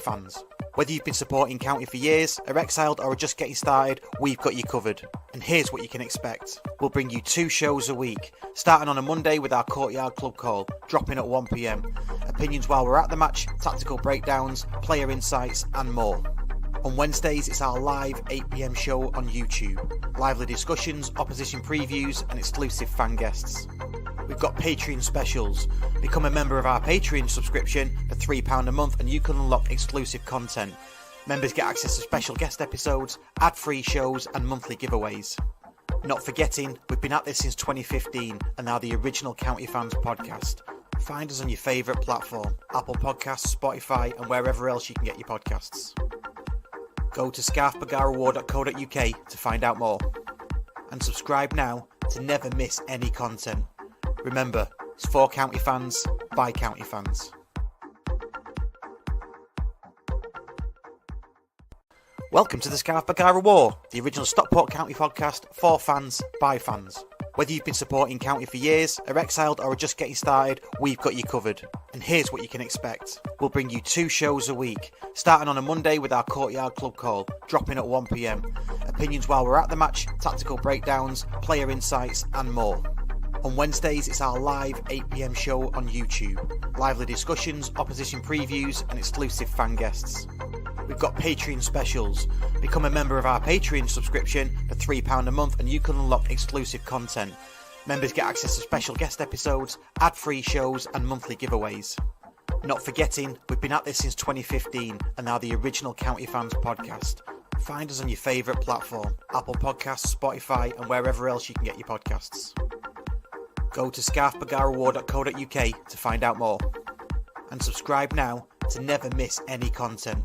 fans. Whether you've been supporting County for years, are exiled or are just getting started, we've got you covered. And here's what you can expect. We'll bring you 2 shows a week, starting on a Monday with our Courtyard Club Call, dropping at 1pm. Opinions while we're at the match, tactical breakdowns, player insights and more. On Wednesdays, it's our live 8pm show on YouTube. Lively discussions, opposition previews and exclusive fan guests. We've got Patreon specials. Become a member of our Patreon subscription for £3 a month and you can unlock exclusive content. Members get access to special guest episodes, ad-free shows and monthly giveaways. Not forgetting, we've been at this since 2015 and are the original County Fans podcast. Find us on your favourite platform, Apple Podcasts, Spotify and wherever else you can get your podcasts. Go to scarfbagarawar.co.uk to find out more. And subscribe now to never miss any content. Remember, it's for County fans, by County fans. Welcome to the Scarf Bagara War, the original Stockport County podcast for fans, by fans. Whether you've been supporting County for years, are exiled or are just getting started, we've got you covered. And here's what you can expect. We'll bring you 2 shows a week, starting on a Monday with our Courtyard Club Call, dropping at 1pm. Opinions while we're at the match, tactical breakdowns, player insights and more. On Wednesdays, it's our live 8pm show on YouTube. Lively discussions, opposition previews and exclusive fan guests. We've got Patreon specials. Become a member of our Patreon subscription for £3 a month and you can unlock exclusive content. Members get access to special guest episodes, ad-free shows and monthly giveaways. Not forgetting, we've been at this since 2015 and are the original County Fans podcast. Find us on your favourite platform, Apple Podcasts, Spotify and wherever else you can get your podcasts. Go to scarfbagarawar.co.uk to find out more. And subscribe now to never miss any content.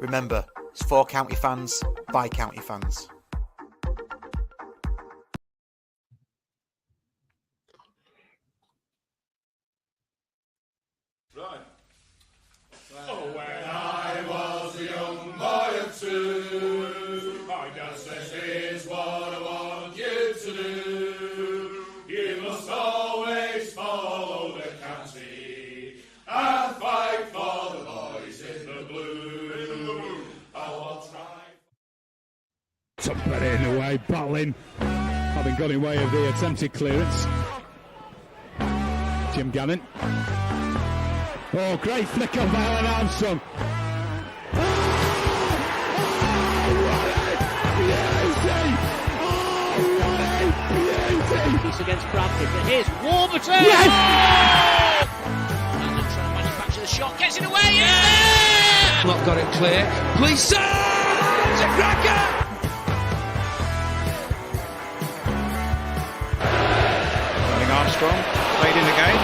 Remember, it's for County fans, by County fans. Right. Oh, when I was a young boy of 2, my dad says, here's what I want you to do. You must always follow the county and fight for the boys in the blue. I'll try. Somebody in the way, battling, having got in way of the attempted clearance. Jim Gannon. Oh, great flick of Alan Armstrong. Oh, what a beauty! Oh, what a beauty! Piece against Bradford, but here's Warburton! Yes! Oh! And then trying to manufacture the shot, gets it away, yeah! Not got it clear. Please, sir! It's a cracker! Armstrong played in the game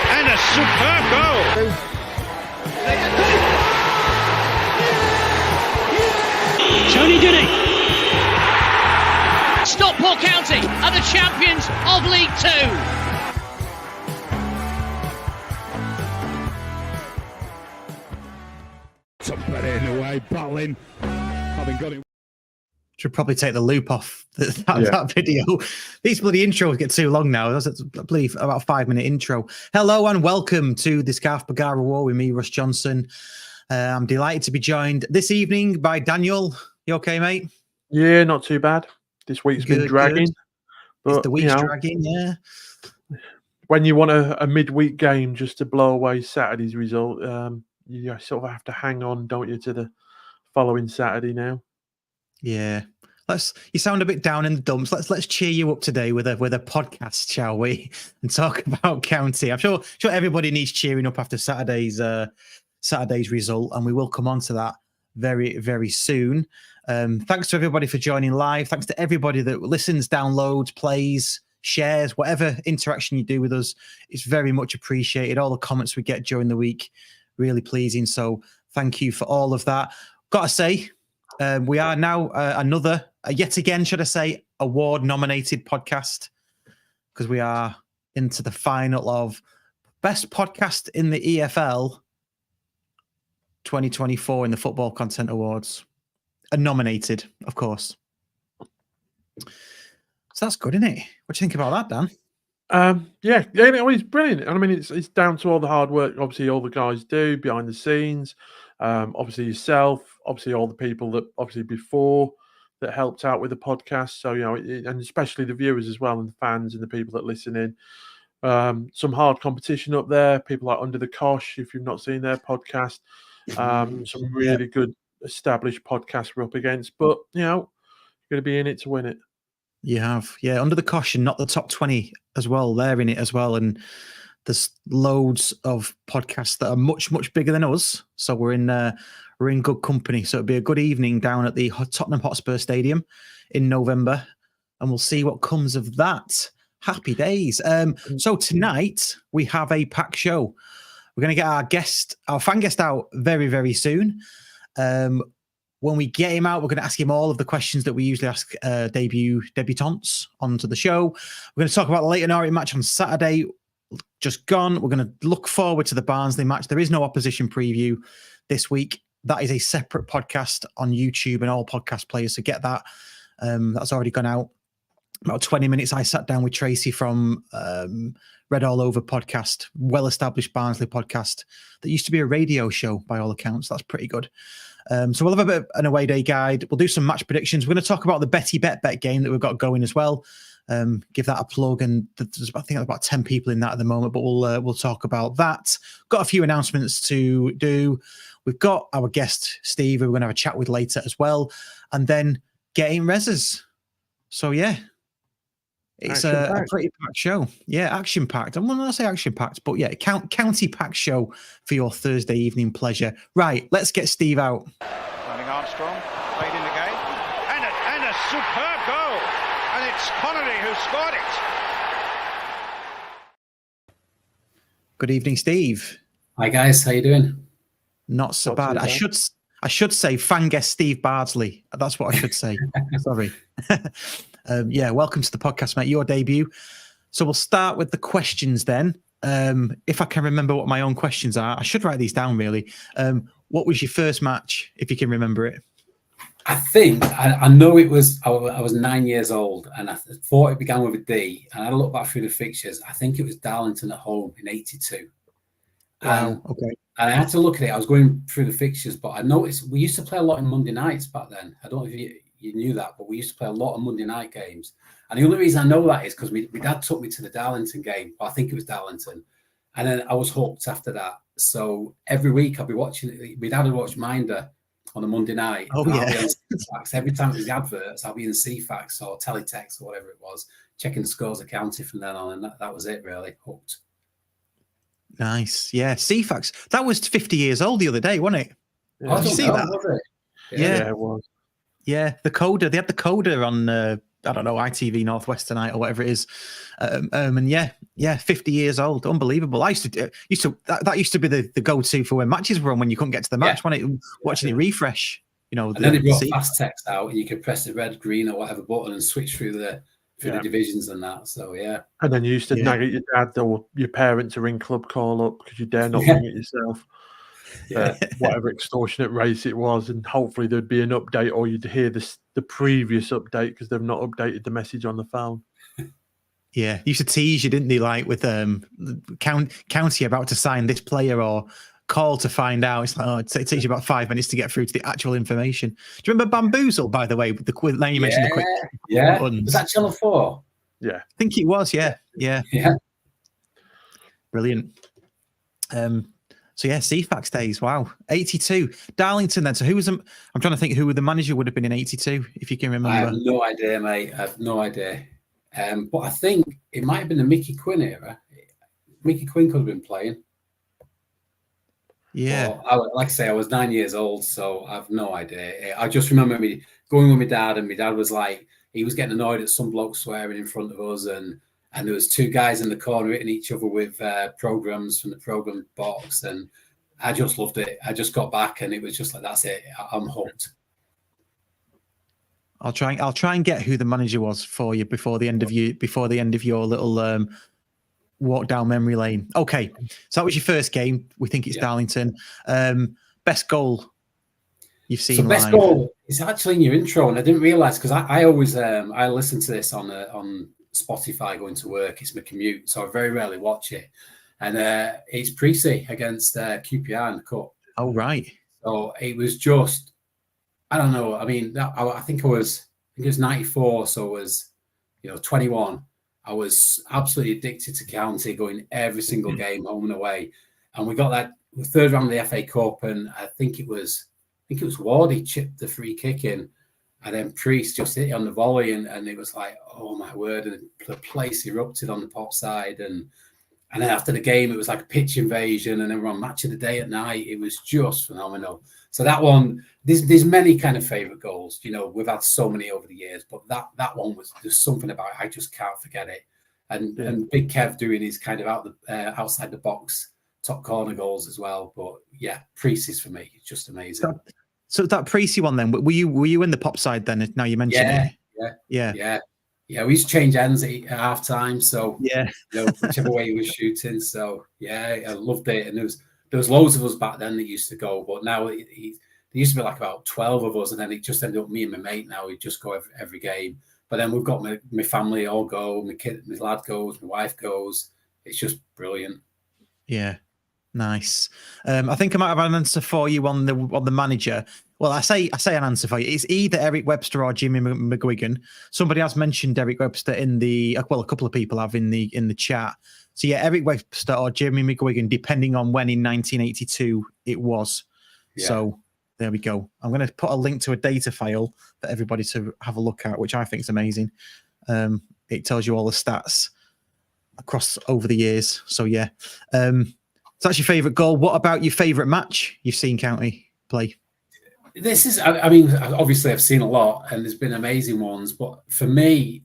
and a superb goal. Tony Goody. Stockport County are the champions of League 2. Somebody in the way, battling, having got it. Should probably take the loop off that video. These bloody intros get too long now. That's, I believe, about a 5-minute intro. Hello and welcome to the Scarf Bagara War with me, Russ Johnson. I'm delighted to be joined this evening by Daniel. You okay, mate? Yeah, not too bad. This week's been dragging. But, the week's dragging, yeah. When you want a midweek game just to blow away Saturday's result, you sort of have to hang on, don't you, to the following Saturday now. Yeah, you sound a bit down in the dumps. Let's cheer you up today with a podcast, shall we? And talk about County. I'm sure everybody needs cheering up after Saturday's result, and we will come on to that very, very soon. Thanks to everybody for joining live. Thanks to everybody that listens, downloads, plays, shares, whatever interaction you do with us. It's very much appreciated. All the comments we get during the week, really pleasing. So thank you for all of that. Got to say, we are now yet again, should I say, award-nominated podcast, because we are into the final of Best Podcast in the EFL 2024 in the Football Content Awards. Nominated, of course. So that's good, isn't it? What do you think about that, Dan? Yeah, I mean, it's brilliant. And I mean, it's down to all the hard work, obviously, all the guys do behind the scenes. Obviously yourself, obviously all the people that obviously before that helped out with the podcast. So, and especially the viewers as well, and the fans and the people that listen in. Some hard competition up there. People like Under the Cosh, if you've not seen their podcast. Some really good established podcasts we're up against. But, you're going to be in it to win it. You have. Yeah, Under the Cosh and Not the Top 20 as well. They're in it as well. And there's loads of podcasts that are much, much bigger than us. So we're in good company. So it'll be a good evening down at the Tottenham Hotspur Stadium in November. And we'll see what comes of that. Happy days. So tonight we have a packed show. We're going to get our fan guest out very, very soon. When we get him out, we're going to ask him all of the questions that we usually ask debutants onto the show. We're going to talk about the Leyton Orient match on Saturday, just gone. We're going to look forward to the Barnsley match. There is no opposition preview this week. That is a separate podcast on YouTube and all podcast players. So get that. That's already gone out. About 20 minutes, I sat down with Tracy from Red All Over podcast, well-established Barnsley podcast that used to be a radio show by all accounts. That's pretty good. So we'll have a bit of an away day guide. We'll do some match predictions. We're going to talk about the Betty Bet game that we've got going as well. Give that a plug. And I think there's about 10 people in that at the moment, but we'll talk about that. Got a few announcements to do. We've got our guest, Steve, who we're going to have a chat with later as well. And then getting reses. So, yeah. It's a pretty packed show. Yeah, action-packed. I'm not going to say action-packed, but yeah, county-packed show for your Thursday evening pleasure. Right, let's get Steve out. Running Armstrong, played in the game. And a superb goal. And it's Connery who scored it. Good evening, Steve. Hi, guys. How you doing? Not so bad. I should say fan guest Steve Barnsley. That's what I should say. Sorry. Yeah, welcome to the podcast, mate. Your debut. So we'll start with the questions then. If I can remember what my own questions are, I should write these down really. What was your first match, if you can remember it? I think I know it was. I was 9 years old, and I thought it began with a D. And I had a look back through the fixtures. I think it was Darlington at home in '82. Wow. Okay. And I had to look at it. I was going through the fixtures, but I noticed we used to play a lot on Monday nights back then. I don't know if you knew that, but we used to play a lot of Monday night games. And the only reason I know that is because my dad took me to the Darlington game. I think it was Darlington. And then I was hooked after that. So every week I'll be watching it. My dad would watch Minder on a Monday night. Oh, yeah. Every time it was the adverts, I'll be in CFAX or Teletext or whatever it was, checking the scores of county from then on. And that was it, really. Hooked. Nice. Yeah. CFAX. That was 50 years old the other day, wasn't it? Yeah. Did you see that? Was it? Yeah, it was. Yeah, the coder. They had the coder on, I don't know, ITV Northwest tonight or whatever it is. And yeah, 50 years old. Unbelievable. I used to that used to be the go-to for when matches were on, when you couldn't get to the match, wasn't it? Watching it refresh. And then they brought fast text out, and you could press the red, green, or whatever button and switch through the divisions and that. So yeah. And then you used to nag at your dad or your parents to ring club call up because you dare not ring it yourself. Whatever extortionate race it was, and hopefully there'd be an update, or you'd hear the previous update because they've not updated the message on the phone. Yeah, used to tease you, didn't they? Like with county about to sign this player or call to find out. It's like, it takes you about 5 minutes to get through to the actual information. Do you remember Bamboozle, by the way? With the quick, now you mentioned the quick. Yeah, was that Channel 4? Yeah, I think it was. Yeah. Brilliant. So yeah, CFAX days. Wow, 82. Darlington then. So who was I'm trying to think who the manager would have been in 82, if you can remember. I have no idea, mate. I have no idea. But I think it might have been the Mickey Quinn era. Mickey Quinn could have been playing. Yeah. Well, like I say, I was 9 years old, so I have no idea. I just remember me going with my dad, and my dad was like, he was getting annoyed at some bloke swearing in front of us, and there was two guys in the corner hitting each other with programs from the program box, and I just loved it. I just got back, and it was just like, that's it. I'm hooked. I'll try and get who the manager was for you before the end of your little walk down memory lane. Okay, so that was your first game. We think it's Darlington. Best goal you've seen. So best live. Goal is actually in your intro, and I didn't realise because I always I listen to this on Spotify going to work. It's my commute, so I very rarely watch it. And it's Precy against QPR in the cup. Oh right. So it was just, I don't know. I mean, I think it was 94, so it was, 21. I was absolutely addicted to County, going every single game home and away. And we got that third round of the FA Cup, and I think it was Wardy chipped the free kick in, and then Priest just hit it on the volley, and it was like, oh my word, and the place erupted on the pop side, and then after the game, it was like a pitch invasion, and then we're on Match of the Day at night. It was just phenomenal. So that one, there's many kind of favourite goals. We've had so many over the years, but that one there's something about it. I just can't forget it. And Big Kev doing his kind of outside the box top corner goals as well. But yeah, Priest is for me. It's just amazing. So that Priesty one then, were you in the pop side then? Now you mentioned it. Yeah. We used to change ends at half time. So yeah, whichever way he was shooting. So yeah, I loved it. And there was loads of us back then that used to go, but now there used to be like about 12 of us, and then it just ended up me and my mate. Now we just go every game. But then we've got my family all go, my lad goes, my wife goes. It's just brilliant. Yeah, nice. I think I might have an answer for you on the manager. Well, I say an answer for you. It's either Eric Webster or Jimmy McGuigan. Somebody has mentioned Eric Webster a couple of people have in the chat. So yeah, Eric Webster or Jimmy McGuigan, depending on when in 1982 it was. Yeah. So there we go. I'm going to put a link to a data file for everybody to have a look at, which I think is amazing. It tells you all the stats across over the years. So yeah, so that's your favourite goal. What about your favourite match you've seen County play? This is, I mean, obviously I've seen a lot, and there's been amazing ones, but for me,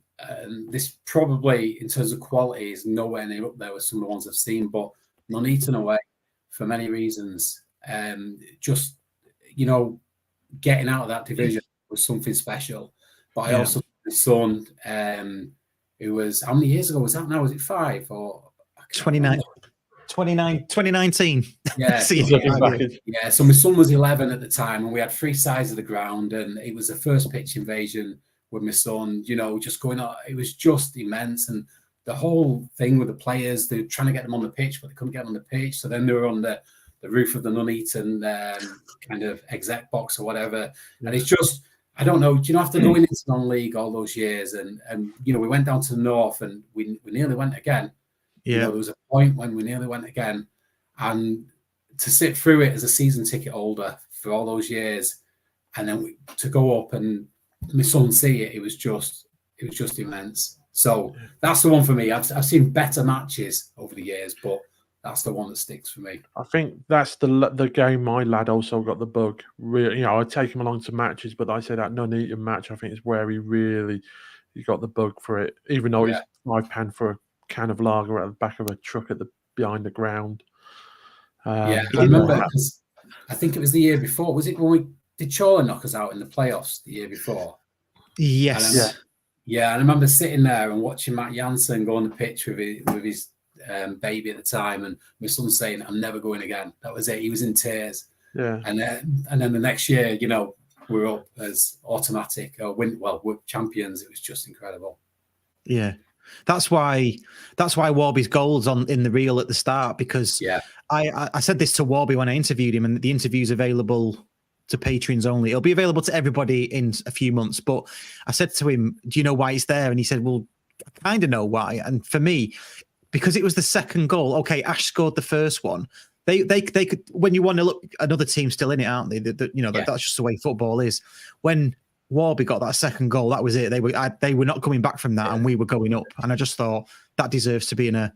this probably in terms of quality is nowhere near up there with some of the ones I've seen. But Nuneaton away, for many reasons, just getting out of that division was something special. But I also, my son, who was, how many years ago was that now? Was it 5 or 2019? Yeah. So my son was 11 at the time, and we had 3 sides of the ground, and it was the first pitch invasion with my son, just going on. It was just immense. And the whole thing with the players, they're trying to get them on the pitch, but they couldn't get on the pitch. So then they were on the roof of the Nuneaton kind of exec box or whatever. And it's just, I don't know, after going into non-league all those years, and we went down to the north, and we nearly went again. Yeah. There was a point when we nearly went again. And to sit through it as a season ticket holder for all those years, and then to go up and my son see it, it was just immense. So that's the one for me. I've seen better matches over the years, but that's the one that sticks for me. I think that's the game my lad also got the bug. Really, I take him along to matches, but I say that Nuneaton match, I think, is where he got the bug for it. Even though it's £5 for a can of lager at the back of a truck behind the ground. I remember because I think it was the year before. Was it when did Chorley knock us out in the playoffs the year before? Yes. Yeah, I remember sitting there and watching Matt Jansen go on the pitch with his baby at the time, and my son saying, "I'm never going again." That was it. He was in tears. Yeah. And then the next year, we're up as automatic we're champions. It was just incredible. Yeah. That's why Warby's goals in the reel at the start, because I said this to Warby when I interviewed him, and the interview's available to patrons only. It'll be available to everybody in a few months. But I said to him, "Do you know why it's there?" And he said, "Well, I kind of know why." And for me, because it was the second goal. Okay, Ash scored the first one. They could, when you want to look, another team's still in it, aren't they? That's just the way football is. When Warby got that second goal, that was it. They were not coming back from that, and we were going up. And I just thought that deserves to be in a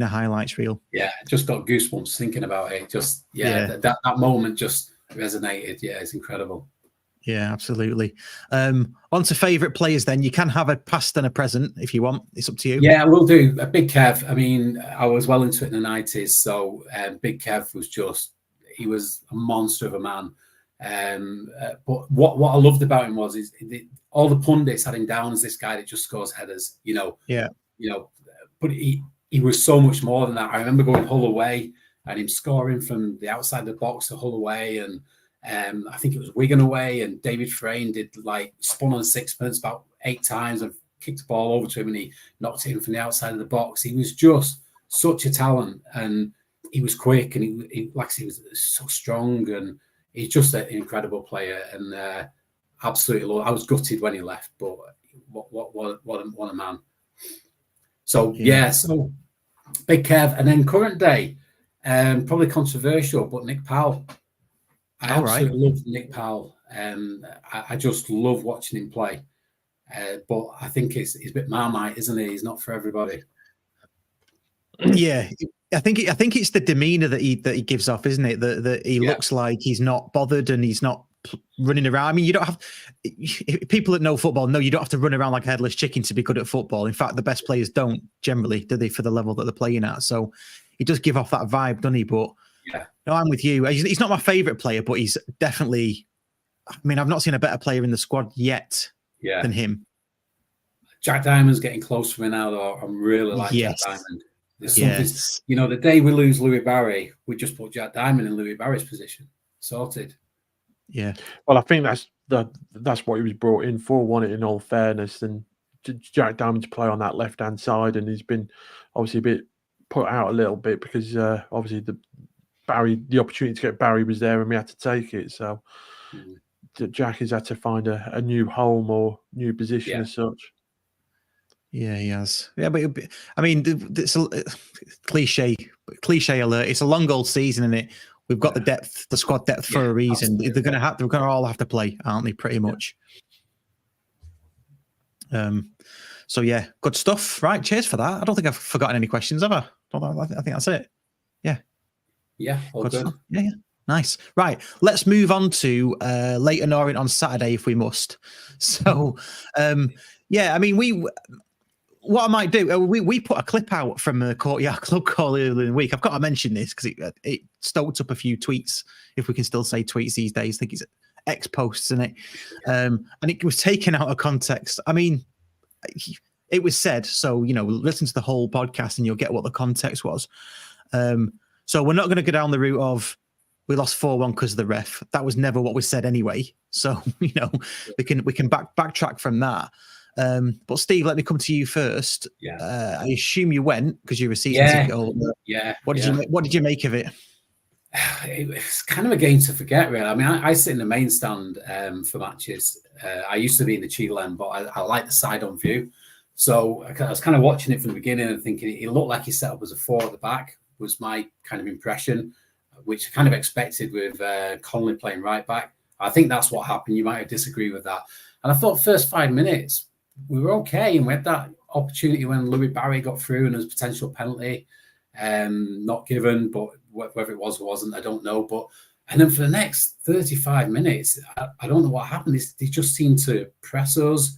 highlights reel. Yeah, just got goosebumps thinking about it. Just that moment just resonated. Yeah, it's incredible. Yeah, absolutely. On to favourite players then. You can have a past and a present if you want. It's up to you. Yeah, we'll do. A Big Kev. I mean, I was well into it in the 90s, so Big Kev was he was a monster of a man. But what I loved about him was all the pundits had him down as this guy that just scores headers, but he was so much more than that. I remember going Hull away and him scoring from the outside the box to Hull away, and I think it was Wigan away, and David Frayne did spun on sixpence about 8 times and kicked the ball over to him, and he knocked it in from the outside of the box. He was just such a talent, and he was quick, and he was so strong, and he's just an incredible player, and absolutely. I was gutted when he left, but what a man. So so big Kev, and then current day, probably controversial, but Nick Powell. I absolutely love Nick Powell. I just love watching him play. But I think he's a bit Marmite, isn't he? He's not for everybody. Yeah, I think it's the demeanor that he gives off, isn't it? That he looks like he's not bothered and he's not running around. I mean, you don't have people that know football know you don't have to run around like a headless chicken to be good at football. In fact, the best players don't generally, do they, for the level that they're playing at? So he does give off that vibe, doesn't he? But no, I'm with you. He's not my favourite player, but he's definitely. I mean, I've not seen a better player in the squad yet than him. Jack Diamond's getting close for me now, though. I'm really like Jack Diamond. There's something, the day we lose Louis Barry, we just put Jack Diamond in Louis Barry's position. Sorted. Yeah. Well, I think that's what he was brought in for, wasn't it, in all fairness? And Jack Diamond to play on that left-hand side, and he's been obviously a bit put out a little bit because obviously the opportunity to get Barry was there and we had to take it. So Jack has had to find a new home or new position as such. Yeah, he has. Yeah, but I mean, it's a cliche alert. It's a long old season, isn't it? We've got the depth, the squad depth for a reason. Absolutely. They're gonna all have to play, aren't they? Pretty much. So yeah, good stuff. Right, cheers for that. I don't think I've forgotten any questions, have I? I think that's it. Yeah, all good. Yeah, nice. Right, let's move on to Leyton Orient on Saturday if we must. So, yeah, I mean, what I might do, we put a clip out from a Courtyard Club call earlier in the week. I've got to mention this because it stoked up a few tweets, if we can still say tweets these days. I think it's X posts, isn't it? And it was taken out of context. I mean, it was said, so, listen to the whole podcast and you'll get what the context was. So we're not going to go down the route of we lost 4-1 because of the ref. That was never what was said anyway. So, we can backtrack from that. But Steve, let me come to you first. I assume you went because you were a season ticket holder. What did you make of it? It's kind of a game to forget, really. I mean, I sit in the main stand for matches. I used to be in the Cheadle end, but I like the side-on view. So I was kind of watching it from the beginning and thinking it looked like he set up as a 4 at the back, was my kind of impression, which I kind of expected with Connolly playing right back. I think that's what happened. You might disagree with that. And I thought first 5 minutes, we were okay. And we had that opportunity when Louis Barry got through and there was potential penalty, not given, but whether it was or wasn't, I don't know. And then for the next 35 minutes, I don't know what happened. They just seemed to press us.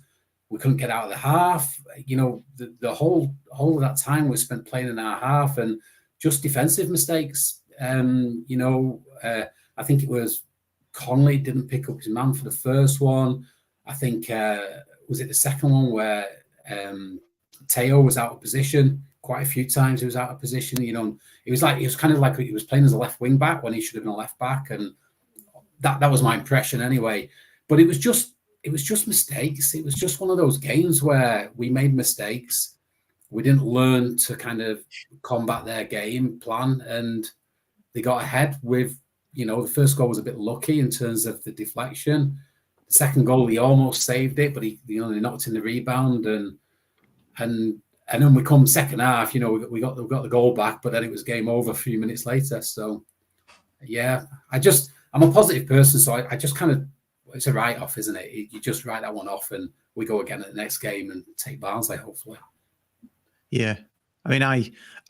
We couldn't get out of the half. The whole of that time was spent playing in our half and just defensive mistakes. I think it was Connolly didn't pick up his man for the first one. I think, was it the second one where Teo was out of position? Quite a few times he was out of position. It was kind of like he was playing as a left wing back when he should have been a left back. And that was my impression anyway. But it was just mistakes. It was just one of those games where we made mistakes. We didn't learn to kind of combat their game plan, and they got ahead with, the first goal was a bit lucky in terms of the deflection. The second goal, he almost saved it, but he knocked in the rebound, and then we come second half. We got the goal back, but then it was game over a few minutes later. So, yeah, I'm a positive person, so I just kind of, it's a write-off, isn't it? You just write that one off, and we go again at the next game and take Barnsley, hopefully. Yeah, I mean,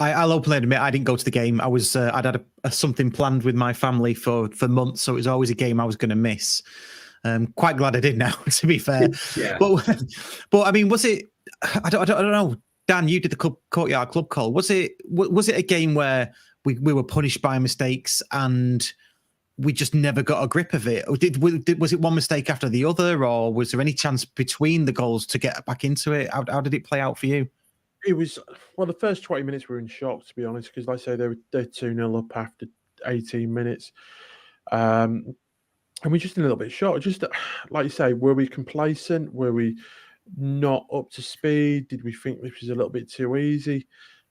I'll openly admit I didn't go to the game. I'd had something planned with my family for months, so it was always a game I was going to miss. Quite glad I did now, to be fair. Yeah. But I mean, was it? I don't know. Dan, you did the Courtyard Club call. Was it a game where we were punished by mistakes and we just never got a grip of it? Or was it one mistake after the other, or was there any chance between the goals to get back into it? How did it play out for you? It was, the first 20 minutes we were in shock, to be honest, because like I say, they're 2-0 up after 18 minutes. And we're just a little bit shocked. Just like you say, were we complacent? Were we not up to speed? Did we think this was a little bit too easy?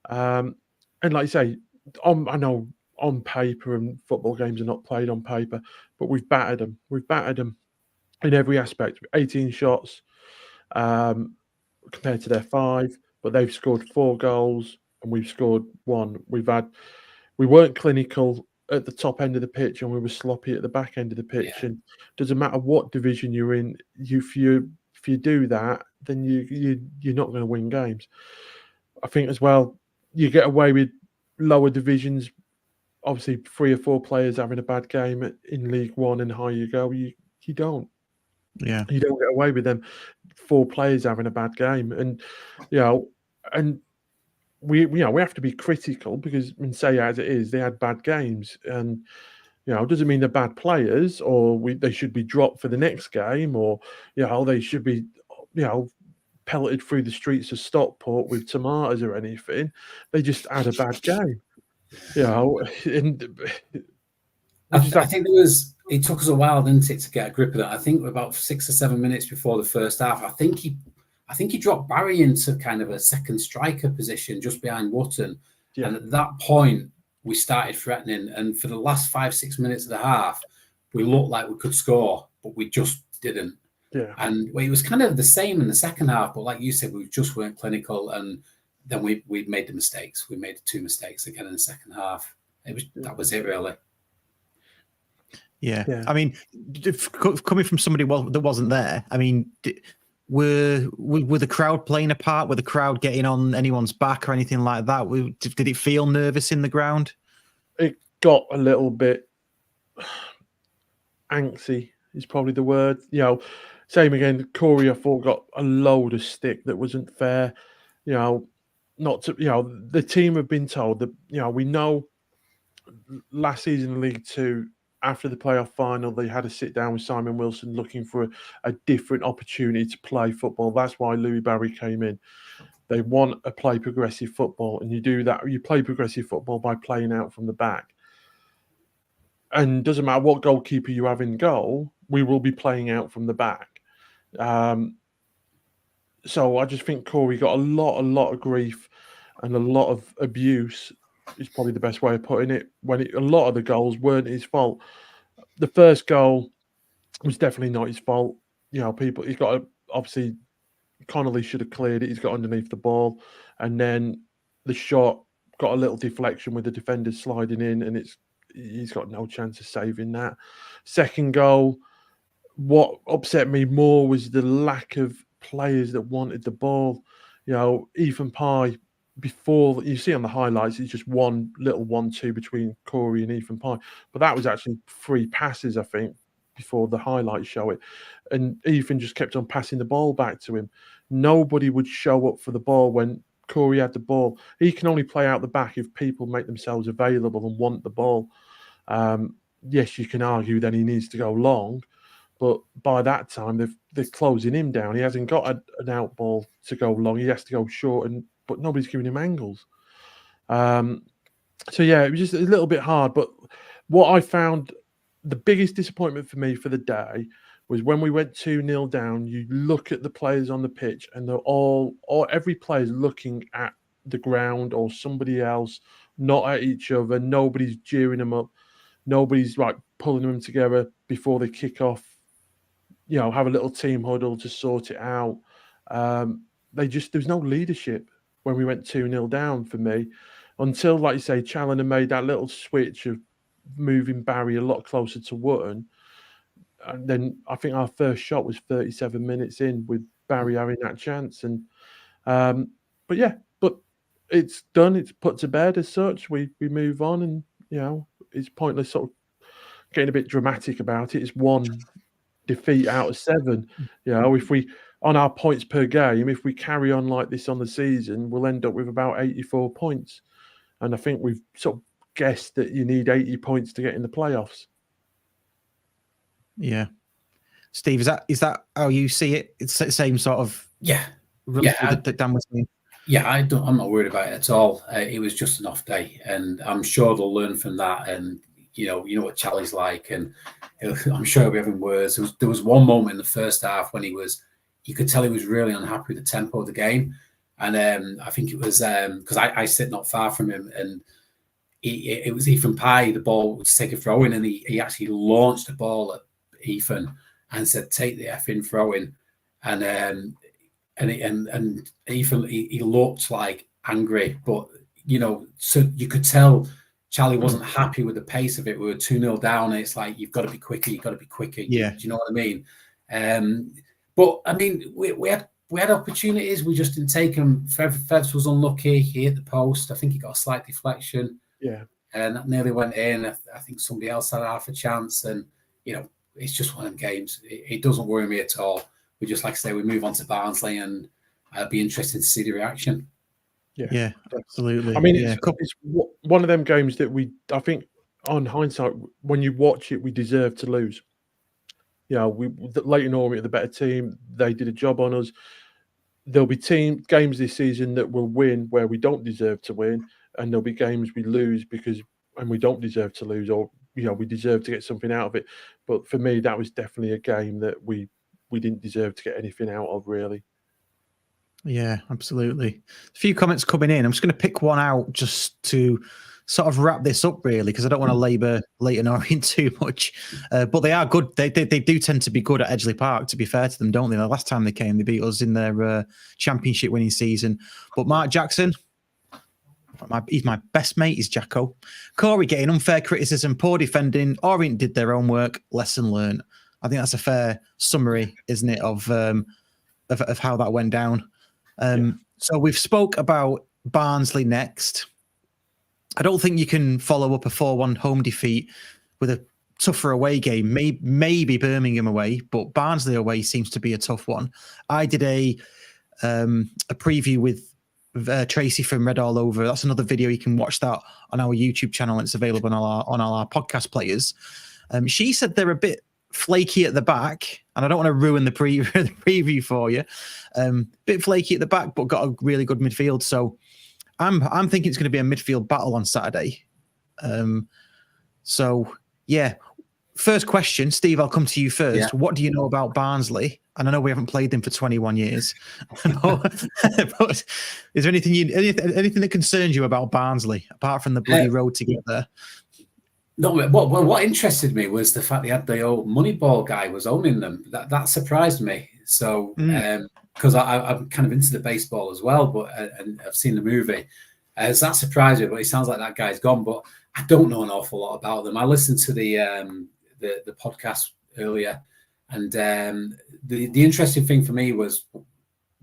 And like you say, I know on paper, and football games are not played on paper, but we've battered them. We've battered them in every aspect. 18 shots compared to their 5, but they've scored 4 goals and we've scored 1. We weren't clinical at the top end of the pitch and we were sloppy at the back end of the pitch. Yeah. And doesn't matter what division you're in, if you do that, then you're not going to win games. I think as well, you get away with lower divisions. Obviously, 3 or 4 players having a bad game in League One, and higher you go, you don't. Yeah, you don't get away with them 4 players having a bad game, and we have to be critical because, and say as it is, they had bad games, and it doesn't mean they're bad players or they should be dropped for the next game, or they should be pelleted through the streets of Stockport with tomatoes or anything. They just had a bad game, and I think it took us a while, didn't it, to get a grip of that. I think about 6 or 7 minutes before the first half, I think he dropped Barry into kind of a second striker position just behind Wootton. Yeah. And at that point, we started threatening. And for the last 5-6 minutes of the half, we looked like we could score, but we just didn't. Yeah. And it was kind of the same in the second half, but like you said, we just weren't clinical. And then we made the mistakes. We made 2 mistakes again in the second half. That was it, really. Yeah. I mean, coming from somebody that wasn't there, I mean, were the crowd playing a part? Were the crowd getting on anyone's back or anything like that? Did it feel nervous in the ground? It got a little bit angsty is probably the word. Same again, Corey, I thought, got a load of stick that wasn't fair. Not to, the team have been told that, we know last season in League 2, after the playoff final, they had to sit down with Simon Wilson looking for a different opportunity to play football. That's why Louis Barry came in. They want to play progressive football, and you do that. You play progressive football by playing out from the back. And doesn't matter what goalkeeper you have in goal, we will be playing out from the back. So I just think Corey got a lot of grief and a lot of abuse. Is probably the best way of putting it. A lot of the goals weren't his fault. The first goal was definitely not his fault. He's got obviously Connolly should have cleared it. He's got underneath the ball, and then the shot got a little deflection with the defender sliding in, and he's got no chance of saving that. Second goal, what upset me more was the lack of players that wanted the ball. Ethan Pye. Before you see on the highlights, it's just one little 1-2 between Corey and Ethan Pye, but that was actually 3 passes, I think, before the highlights show it. And Ethan just kept on passing the ball back to him. Nobody would show up for the ball when Corey had the ball. He can only play out the back if people make themselves available and want the ball. Yes, you can argue then he needs to go long, but by that time they're closing him down. He hasn't got an out ball to go long. He has to go short, but nobody's giving him angles. So yeah, it was just a little bit hard. But what I found the biggest disappointment for me for the day was when we went 2-0 down. You look at the players on the pitch, and they're every player's looking at the ground or somebody else, not at each other. Nobody's jeering them up. Nobody's pulling them together before they kick off. Have a little team huddle to sort it out. There's no leadership when we went 2-0 down for me, until, like you say, Challoner made that little switch of moving Barry a lot closer to Wootton. And then I think our first shot was 37 minutes in with Barry having that chance. And but it's done. It's put to bed as such. We move on, and it's pointless sort of getting a bit dramatic about it. It's 1 defeat out of 7. If we, on our points per game, if we carry on like this on the season, we'll end up with about 84 points. And I think we've sort of guessed that you need 80 points to get in the playoffs. Yeah. Steve, is that how you see it? It's the same sort of that Dan was saying. Yeah, I'm not worried about it at all. It was just an off day, and I'm sure they'll learn from that. And you know what Charlie's like, and I'm sure he'll be having words. There was one moment in the first half when you could tell he was really unhappy with the tempo of the game, and I think it was because I sit not far from him, and it was Ethan Pye, the ball to take a throw in, and he actually launched the ball at Ethan and said, "Take the effing throw in," and Ethan he looked like angry, but so you could tell Charlie wasn't happy with the pace of it. We were 2-0 down, and it's like, you've got to be quicker. Yeah. Do you know what I mean? But I mean, we had opportunities. We just didn't take them. Fevs was unlucky. He hit the post. I think he got a slight deflection. Yeah. And that nearly went in. I think somebody else had half a chance. And, it's just one of them games. It doesn't worry me at all. We just, like I say, we move on to Barnsley, and I'd be interested to see the reaction. Yeah, absolutely. I mean, it's one of them games that I think, on hindsight, when you watch it, we deserve to lose. Leyton Orient are the better team. They did a job on us. There'll be games this season that will win where we don't deserve to win, and there'll be games we lose and we don't deserve to lose, or we deserve to get something out of it. But for me, that was definitely a game that we didn't deserve to get anything out of, really. Yeah, absolutely. A few comments coming in. I'm just going to pick one out just to sort of wrap this up, really, because I don't want to labour Leyton Orient too much. But they are good. They do tend to be good at Edgeley Park, to be fair to them, don't they? The last time they came, they beat us in their championship winning season. But Mark Jackson, he's my best mate, is Jacko. Corey getting unfair criticism, poor defending. Orient did their own work, lesson learned. I think that's a fair summary, isn't it, of how that went down. So we've spoke about Barnsley next. I don't think you can follow up a 4-1 home defeat with a tougher away game. Maybe Birmingham away, but Barnsley away seems to be a tough one. I did a preview with Tracy from Red All Over. That's another video. You can watch that on our YouTube channel, and it's available on all our podcast players. She said they're a bit flaky at the back, and I don't want to ruin the preview for you. Bit flaky at the back, but got a really good midfield. So I'm thinking it's going to be a midfield battle on Saturday. So yeah, first question, Steve. I'll come to you first. Yeah. What do you know about Barnsley? And I know we haven't played them for 21 years, but is there anything that concerns you about Barnsley apart from the bloody road to get there? No, what interested me was the fact they had the old Moneyball guy was owning them. That surprised me. So, because I'm kind of into the baseball as well, but and I've seen the movie, so that surprised me. But it sounds like that guy's gone. But I don't know an awful lot about them. I listened to the podcast earlier, and the interesting thing for me was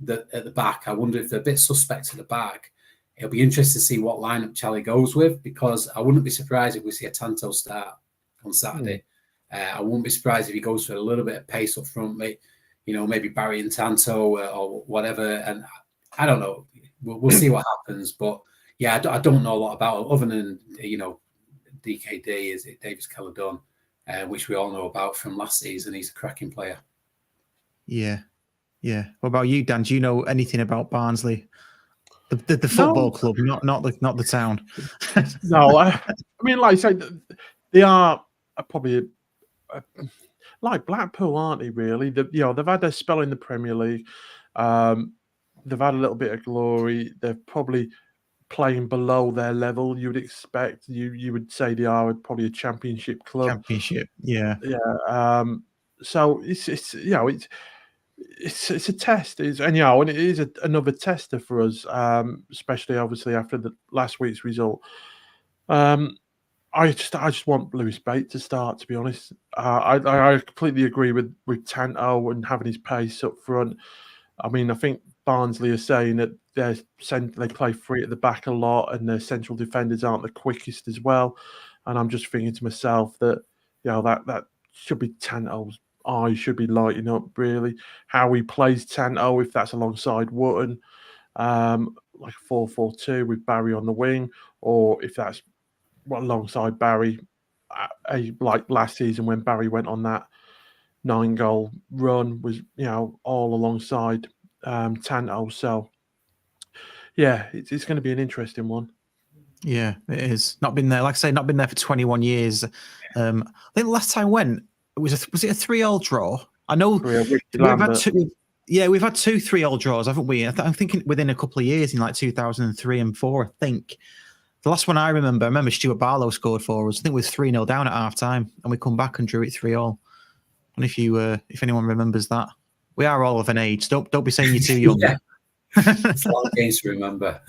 that at the back, I wonder if they're a bit suspect at the back. It'll be interesting to see what lineup Charlie goes with, because I wouldn't be surprised if we see a Tanto start on Saturday. I wouldn't be surprised if he goes for a little bit of pace up front, maybe Barry and Tanto or whatever. And I don't know. We'll see what happens. But yeah, I don't know a lot about it, other than DKD is it Davis Caledon, which we all know about from last season. He's a cracking player. Yeah. What about you, Dan? Do you know anything about Barnsley? The football club, not the town. No, I mean, like I say, they are probably like Blackpool, aren't they? Really, they've had their spell in the Premier League. They've had a little bit of glory. They're probably playing below their level. You would expect. You would say they are probably a championship club. Championship, yeah. So it's a test, and it is another tester for us, especially obviously after the last week's result. I just want Lewis Bate to start, to be honest. I completely agree with Tanto and having his pace up front. I mean, I think Barnsley are saying that they play free at the back a lot, and their central defenders aren't the quickest as well. And I'm just thinking to myself that that should be Tanto's. I should be lighting up, really. How he plays Tanto, if that's alongside Wootton, like 4-4-2 with Barry on the wing, or if that's alongside Barry, like last season when Barry went on that 9-goal run, was all alongside Tanto. So yeah, it's going to be an interesting one. Yeah, it is. Not been there, like I say, not been there for 21 years. I think the last time I went, was it a 3-3 draw? I know we've had two. Yeah, we've had 2 3-3 draws, haven't we? I'm thinking within a couple of years, in like 2003 and 4, I think The last one I remember Stuart Barlow scored for us. I think we were 3-0 down at half time, and we come back and drew it 3-all. And if anyone remembers that, we are all of an age. Don't be saying you're too young. Yeah. It's a lot of games to remember.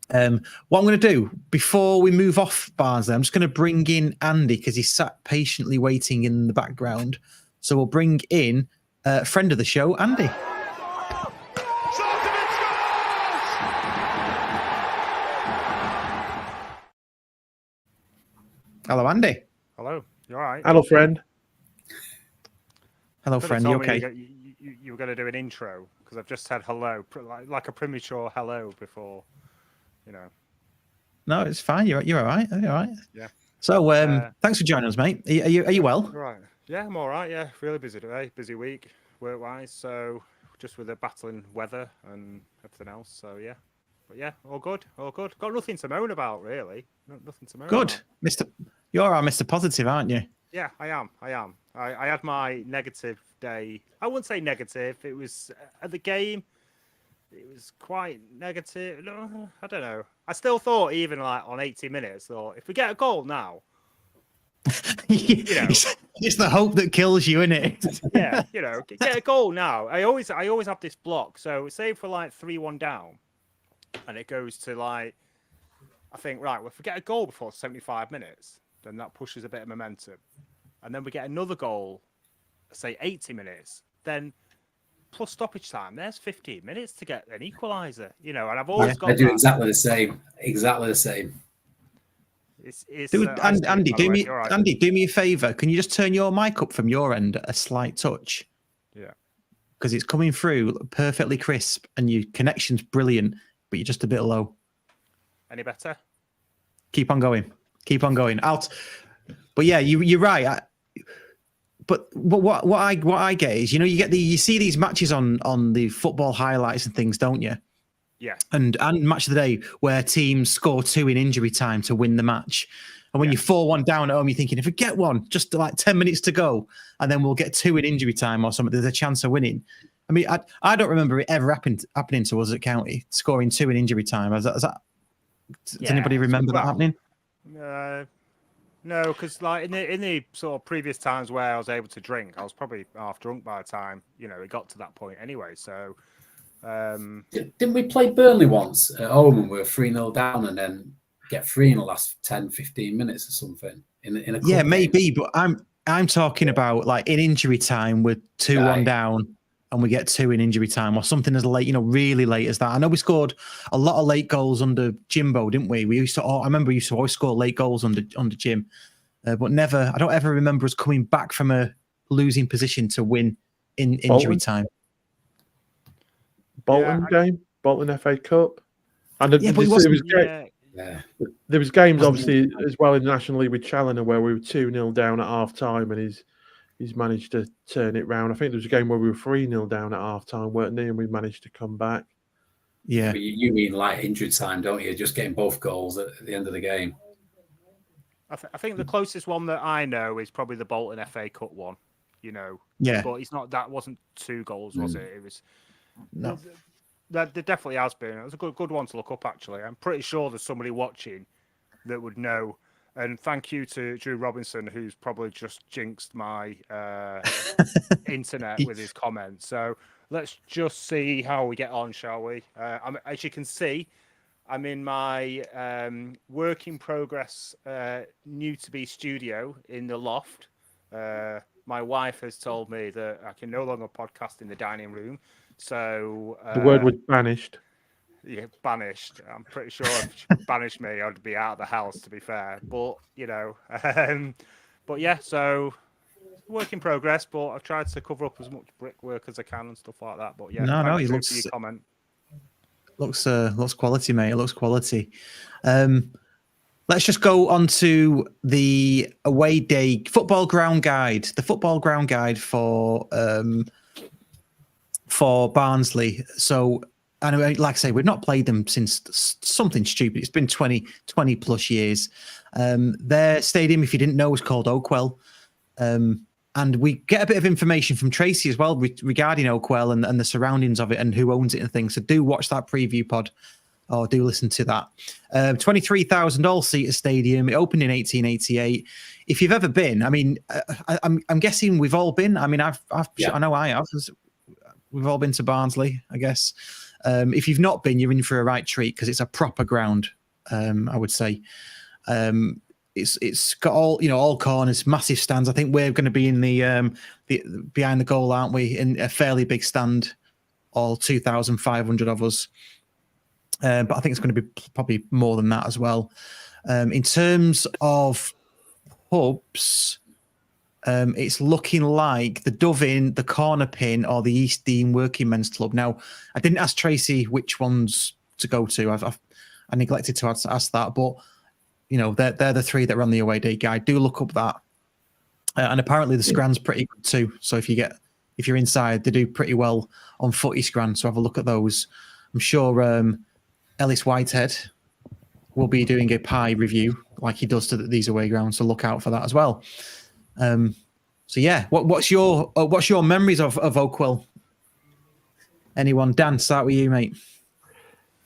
What I'm going to do before we move off Barnsley, I'm just going to bring in Andy because he sat patiently waiting in the background. So we'll bring in a friend of the show, Andy. Hello, Andy. Hello. You all right? Hello, friend. Hello, friend. You okay? You were going to do an intro because I've just said hello, like a premature hello before, you know. No, it's fine. You're all right. You're all right. Yeah. So, thanks for joining us, mate. Are you well? Right. Yeah, I'm all right. Yeah, really busy today. Busy week, work-wise. So, just with the battling weather and everything else. So, yeah. But yeah, all good. All good. Got nothing to moan about, really. Nothing to moan Good, about. You're our Mr. Positive, aren't you? Yeah, I am. I had my negative day. I wouldn't say negative. It was at the game. It was quite negative. No, I don't know. I still thought, even like on 80 minutes, if we get a goal now, it's the hope that kills you, isn't it? Yeah, get a goal now. I always have this block. So say for like 3-1 down, and it goes to like, I think, right, well, if we get a goal before 75 minutes, then that pushes a bit of momentum. And then we get another goal, say 80 minutes, then plus stoppage time, there's 15 minutes to get an equaliser, and I've always got I do that. exactly the same. Andy, do me a favour. Can you just turn your mic up from your end a slight touch? Yeah. Because it's coming through perfectly crisp and your connection's brilliant, but you're just a bit low. Any better? Keep on going. But yeah, you're right. But what I get is, you see these matches on the football highlights and things, don't you? Yeah. And match of the day where teams score 2 in injury time to win the match. And when you're 4-1 down at home, you're thinking, if we get one, just like 10 minutes to go, and then we'll get 2 in injury time or something, there's a chance of winning. I mean, I don't remember it ever happening to us at County, scoring 2 in injury time. Does anybody remember that happening? No, because like in the sort of previous times where I was able to drink, I was probably half drunk by the time it got to that point anyway. So didn't we play Burnley once at home and we were 3-0 down and then get 3 in the last 10-15 minutes or something in a yeah, maybe, but I'm talking about like in injury time with 2-1 down and we get 2 in injury time or something as late, really late as that. I know we scored a lot of late goals under Jimbo, didn't we? I remember we used to always score late goals under Jim, but never. I don't ever remember us coming back from a losing position to win in injury time. Bolton FA Cup, and there was games obviously as well in the National League with Challoner where we were 2-0 down at half time and he's managed to turn it round. I think there was a game where we were 3-0 down at half time, weren't they? And we managed to come back. Yeah. But you mean like injury time, don't you? Just getting both goals at the end of the game. I think the closest one that I know is probably the Bolton FA Cup one, Yeah. But that wasn't 2 goals, was it? It was. No. There definitely has been. It was a good one to look up, actually. I'm pretty sure there's somebody watching that would know. And thank you to Drew Robinson, who's probably just jinxed my internet with his comments. So let's just see how we get on, shall we? As you can see, I'm in my work in progress new to be studio in the loft. My wife has told me that I can no longer podcast in the dining room. So the word was banished. Yeah, banished. I'm pretty sure if she banished me, I'd be out of the house, to be fair. But, but yeah, so work in progress, but I've tried to cover up as much brickwork as I can and stuff like that. But yeah, it looks your comment. Looks quality, mate. It looks quality. Let's just go on to the away day football ground guide. The football ground guide for Barnsley. So, anyway, like I say, we've not played them since something stupid. It's been 20 plus years. Their stadium, if you didn't know, was called Oakwell. And we get a bit of information from Tracy as well regarding Oakwell and the surroundings of it and who owns it and things. So do watch that preview pod Oh, do listen to that. 23,000 all-seater stadium. It opened in 1888. If you've ever been, I mean, I'm guessing we've all been. I mean, I know I have. We've all been to Barnsley, I guess. If you've not been, you're in for a right treat because it's a proper ground. I would say. It's got all corners, massive stands. I think we're going to be in the behind the goal, aren't we? In a fairly big stand, all 2,500 of us. But I think it's going to be probably more than that as well. In terms of pubs, it's looking like the Dove Inn, the Corner Pin, or the East Dean Working Men's Club. Now, I didn't ask Tracy which ones to go to. I neglected to ask that, but they're the three that are on the away day guide. Do look up that, and apparently the Scran's pretty good too. So if you're inside, they do pretty well on Footy Scran. So have a look at those. I'm sure Ellis Whitehead will be doing a pie review like he does to these away grounds. So look out for that as well. So yeah, what's your memories of Oakwell? Anyone? Dan, start with you, mate.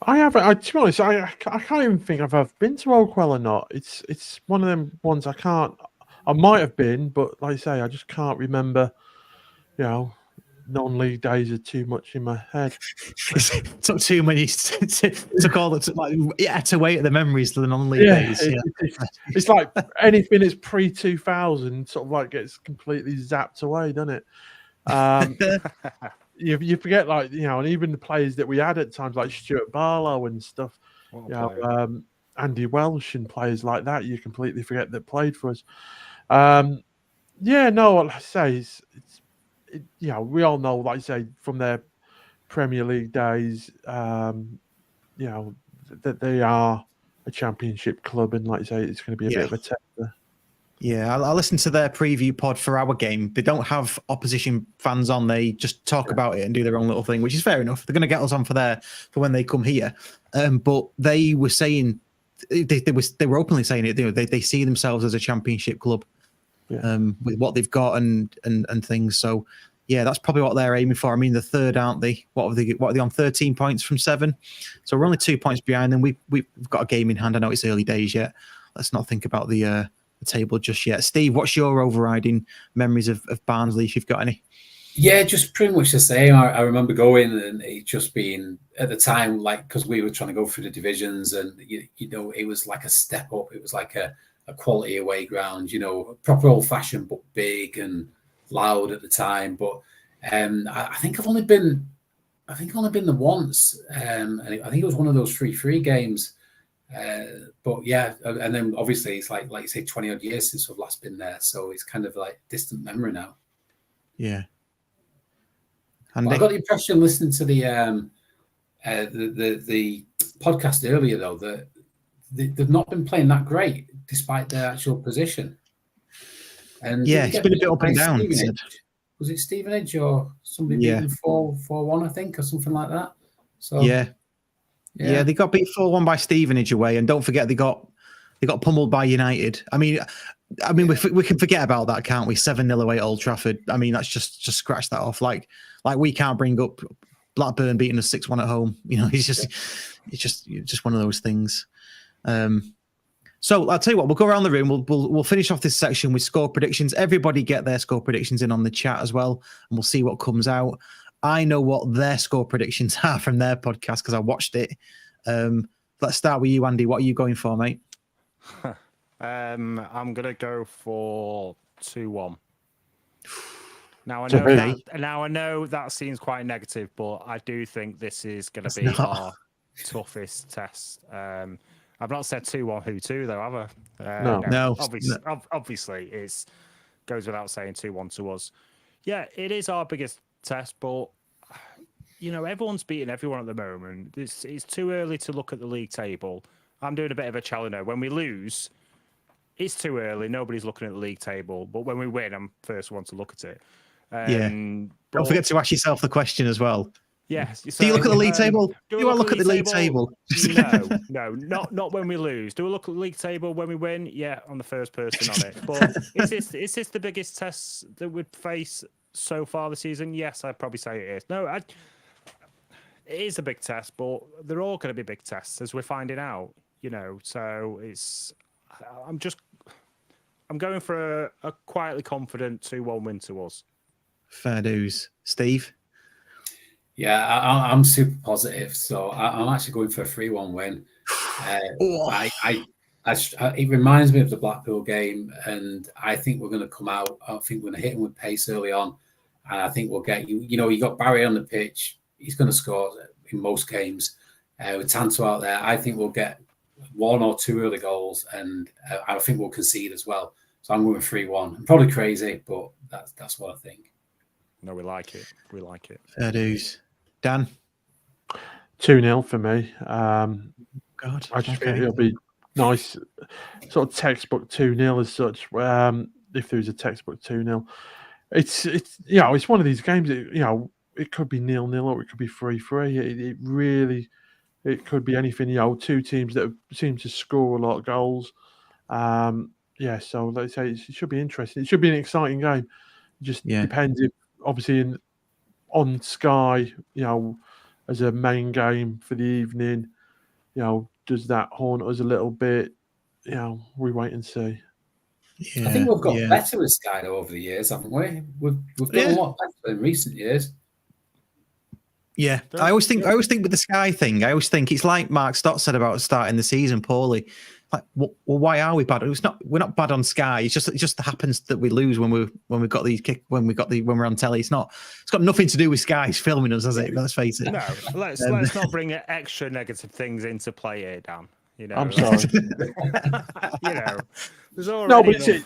I haven't. To be honest, I can't even think if I've been to Oakwell or not. It's one of them ones I can't. I might have been, but like I say, I just can't remember. Non-league days are too much in my head. It took too many. Took all the had to wait at the memories to the non-league days. It's like anything that's pre-2000 sort of like gets completely zapped away, doesn't it? You forget, and even the players that we had at times, like Stuart Barlow and stuff, Andy Welsh and players like that, you completely forget that played for us. Like I say, we all know, like I say, from their Premier League days, that they are a championship club, and like I say, it's going to be a bit of a tester. Yeah, I listened to their preview pod for our game. They don't have opposition fans on. They just talk about it and do their own little thing, which is fair enough. They're going to get us on for when they come here. But they were saying, they were openly saying it. They see themselves as a championship club with what they've got and things. So yeah, that's probably what they're aiming for. I mean, the third, aren't they? What are they on? 13 points from 7. So we're only 2 points behind them. We've got a game in hand. I know it's early days yet. Let's not think about the table just yet. Steve, what's your overriding memories of Barnsley, if you've got any? Yeah, just pretty much the same. I remember going and it just being at the time, like, because we were trying to go through the divisions, and it was like a step up. It was like a quality away ground, proper old fashioned but big and loud at the time. But I think I've only been there once, and I think it was one of those 3-3 games. But yeah, and then obviously it's like you say, 20 odd years since I've last been there, so it's kind of like distant memory now. Yeah, and I got the impression listening to the podcast earlier though that they've not been playing that great despite their actual position. And it's been a bit up and down. Was it Stevenage or somebody beaten 4-1, I think, or something like that? So yeah, they got beat 4-1 by Stevenage away, and don't forget they got pummeled by United. I mean, we can forget about that, can't we? 7-0 away at Old Trafford. I mean, that's just scratch that off. Like we can't bring up Blackburn beating us 6-1 at home. It's just one of those things. So I'll tell you what, we'll go around the room. We'll finish off this section with score predictions. Everybody get their score predictions in on the chat as well, and we'll see what comes out. I know what their score predictions are from their podcast because I watched it. Let's start with you, Andy. What are you going for, mate? I'm going to go for 2-1. Now I know that seems quite negative, but I do think this is going to be our toughest test. I've not said 2-1 who-2 though, have I? No. Obviously, it goes without saying 2-1 to us. Yeah, it is our biggest test, but everyone's beating everyone at the moment. It's too early to look at the league table. I'm doing a bit of a challenger. When we lose, it's too early. Nobody's looking at the league table. But when we win, I'm first one to look at it. Don't forget to ask yourself the question as well. Yes. Do you look at the league table? Do I look at the league table? No, not when we lose. Do we look at the league table when we win? Yeah, I'm the first person on it. But is this the biggest test that we'd face so far this season? Yes, I'd probably say it is. No, it is a big test, but they're all going to be big tests as we're finding out. So I'm going for a quietly confident 2-1 win to us. Fair dues, Steve. Yeah, I'm super positive, so I'm actually going for a 3-1 win. It reminds me of the Blackpool game, and I think we're going to come out. I think we're going to hit him with pace early on, and I think we'll get you got Barry on the pitch. He's going to score in most games. With Tanto out there, I think we'll get 1 or 2 early goals, and I think we'll concede as well. So I'm going 3-1. I'm probably crazy, but that's what I think. No, we like it. We like it. Fair dues. Dan? 2-0 for me. God. I just think it'll be nice, sort of textbook 2-0 as such. If there is a textbook 2-0, it's one of these games. It could be 0-0 or it could be 3-3. It could be anything. Two teams that seem to score a lot of goals. So let's say it should be interesting. It should be an exciting game. It just depends if, obviously, on Sky, as a main game for the evening, does that haunt us a little bit? We wait and see. Yeah, I think we've got better with Sky over the years, haven't we? We've got a lot better in recent years. Yeah, I always think with the Sky thing, I always think it's like Mark Stott said about starting the season poorly. Like, well, why are we bad? We're not bad on Sky. It just happens that we lose when we're on telly. It's got nothing to do with Sky's filming us, has it? Let's face it. No, let's not bring extra negative things into play here, Dan. I'm sorry. There's already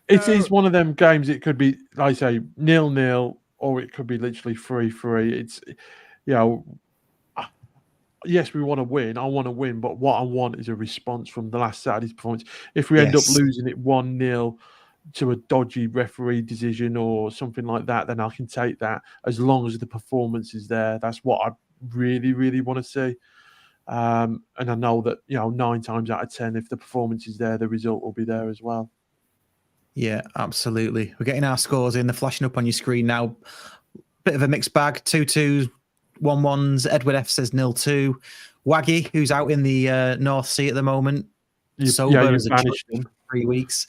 it is one of them games. It could be, like I say, 0-0, or it could be literally 3-3. It's yes, we want to win. I want to win, but what I want is a response from the last Saturday's performance. If we end up losing it 1-0 to a dodgy referee decision or something like that, then I can take that as long as the performance is there. That's what I really, really want to see. And I know that 9 times out of 10, if the performance is there, the result will be there as well. Yeah, absolutely. We're getting our scores in. They're flashing up on your screen now. Bit of a mixed bag. 2-2s. 1-1s. Edward F says 0-2. Waggy, who's out in the North Sea at the moment, sober as a banished him 3 weeks.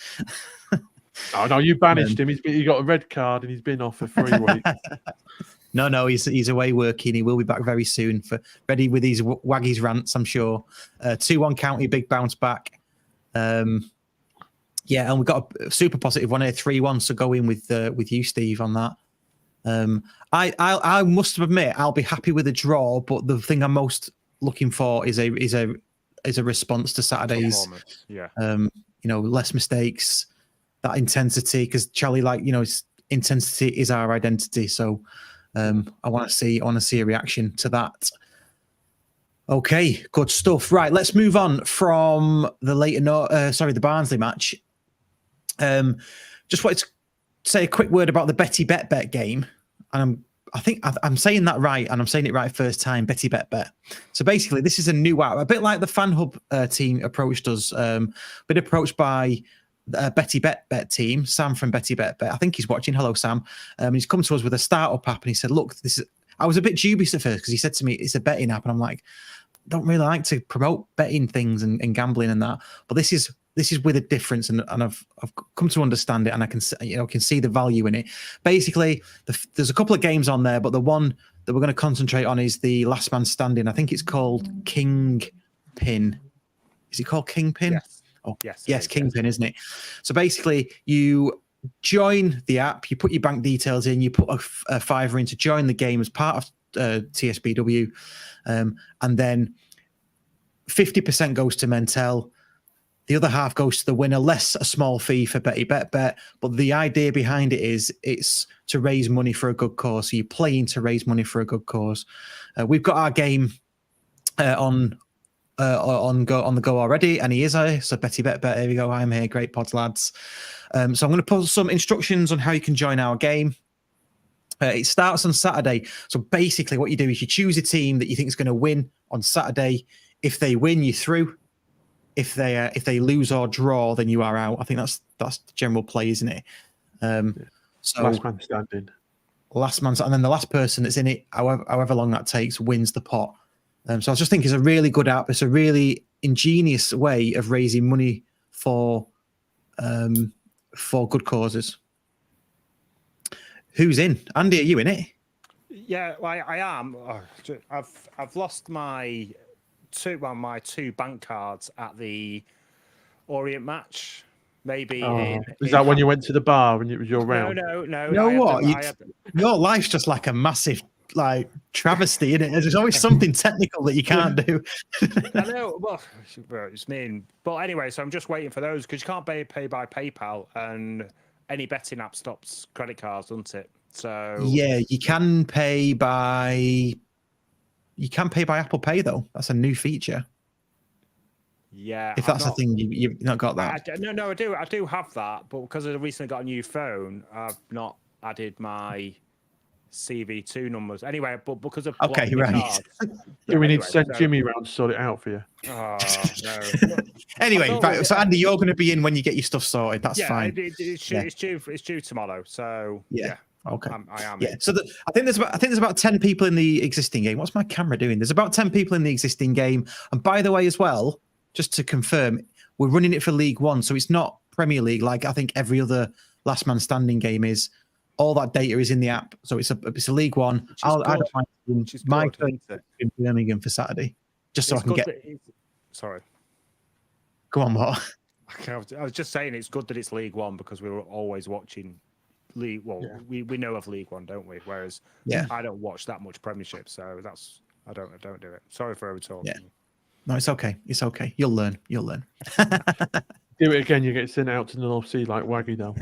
Oh no, you banished him. He got a red card and he's been off for 3 weeks. No, he's away working. He will be back very soon, ready with his Waggy's rants, I'm sure. 2-1 County, big bounce back. And we got a super positive one here, 3-1. So go in with you, Steve, on that. I must admit I'll be happy with a draw, but the thing I'm most looking for is a response to Saturday's. Less mistakes, that intensity, because Charlie, intensity is our identity. So I want to see a reaction to that. Okay, good stuff. Right, let's move on from the Barnsley match. Just wanted to say a quick word about the Betty Bet game. And I think I'm saying that right, and I'm saying it right first time, Betty Bet. So basically, this is a new app, a bit like the Fan Hub team approached us. Been approached by Betty Bet team, Sam from Betty Bet. I think he's watching. Hello, Sam. He's come to us with a startup app, and he said, "Look, this is." I was a bit dubious at first because he said to me, "It's a betting app," and I'm like, "Don't really like to promote betting things and gambling and that." But this is with a difference, and I've come to understand it, and I can see the value in it. Basically, there's a couple of games on there, but the one that we're going to concentrate on is the last man standing. I think it's called Kingpin. Is it called Kingpin? Yes. Oh, yes, Kingpin, isn't it? So basically, you join the app, you put your bank details in, you put a fiver in to join the game as part of TSBW, and then 50% goes to Mentel. The other half goes to the winner, less a small fee for Betty Bet. But the idea behind it is it's to raise money for a good cause. So you're playing to raise money for a good cause. We've got our game on the go already, and he is here. So Betty Bet, here we go. I'm here. Great pods, lads. So I'm going to put some instructions on how you can join our game. It starts on Saturday. So basically what you do is you choose a team that you think is going to win on Saturday. If they win, you're through. If they lose or draw, then you are out. I think that's the general play, isn't it? So last man standing. last man, and then the last person that's in it, however long that takes, wins the pot. So I just think it's a really good app. It's a really ingenious way of raising money for good causes. Who's in? Andy, are you in it? Yeah, well, I am. I've lost my two bank cards at the Orient match. Maybe is that when you went to the bar and it was your round? No. You know what? Your life's just like a massive travesty, isn't it? There's always something technical that you can't do. I know. Well, it's mean. But anyway, so I'm just waiting for those because you can't pay by PayPal, and any betting app stops credit cards, doesn't it? So yeah, you can pay by Apple Pay though. That's a new feature. Yeah, if that's a thing, you've not got that. No, I do have that, but because I recently got a new phone, I've not added my CV2 numbers. Anyway, but because of okay, right. Cards, do we need to send Jimmy round to sort it out for you? Oh no. Anyway, so Andy, you're going to be in when you get your stuff sorted. That's fine. It's due tomorrow. So yeah. Okay. I am. Yeah. So I think there's about 10 people in the existing game. What's my camera doing? There's about 10 people in the existing game. And by the way, as well, just to confirm, we're running it for League One, so it's not Premier League like I think every other last man standing game is. All that data is in the app, so it's a League One. I don't mind my turn in Birmingham for Saturday, just so I can get. Sorry. Go on, what? I was just saying it's good that it's League One because we were always watching League. Well, we know of League One, don't we? Whereas I don't watch that much Premiership, so I don't do it. Sorry for over talking. Yeah. No, it's okay. It's okay. You'll learn. Do it again, you get sent out to the North Sea like Waggy though.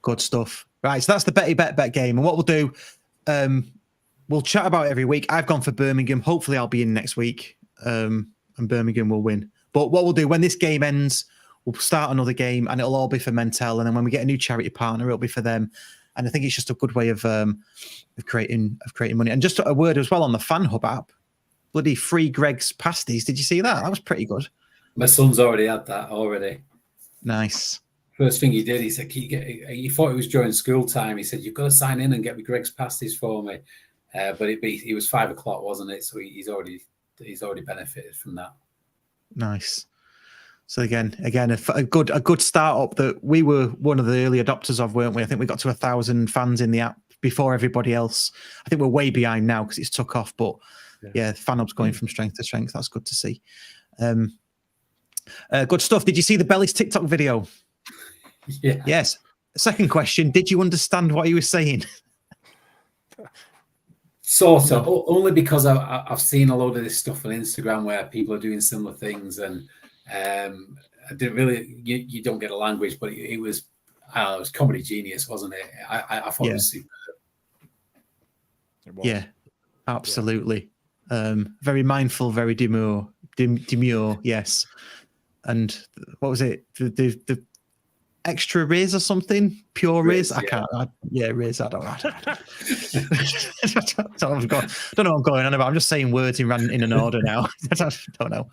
Good stuff. Right, so that's the Betty Bet game. And what we'll do, we'll chat about it every week. I've gone for Birmingham. Hopefully I'll be in next week and Birmingham will win. But what we'll do, when this game ends, we'll start another game and it'll all be for Mentel. And then when we get a new charity partner, it'll be for them. And I think it's just a good way of creating money. And just a word as well on the Fan Hub app. Bloody free Greg's pasties. Did you see that? That was pretty good. My son's already had that already. Nice. First thing he did, he said, he thought it was during school time. He said, you've got to sign in and get me Greg's pasties for me. But it was 5 o'clock, wasn't it? So he's already benefited from that. Nice. So again, a good startup that we were one of the early adopters of, weren't we? I think we got to 1,000 fans in the app before everybody else. I think we're way behind now because it's took off. But yeah, Fan Hub's going from strength to strength. That's good to see. Good stuff. Did you see the Belly's TikTok video? Yeah. Yes. Second question: did you understand what he was saying? Sort of. Only because I've seen a load of this stuff on Instagram where people are doing similar things, and I didn't really. You don't get a language, but it was comedy genius, wasn't it? I thought it was super. Yeah, absolutely. Very mindful, very demure. Yes. And what was it? The extra Riz or something? Pure Riz? I can't. Riz. I don't know. don't know what I'm going on about. I'm just saying words in an order now. I don't know.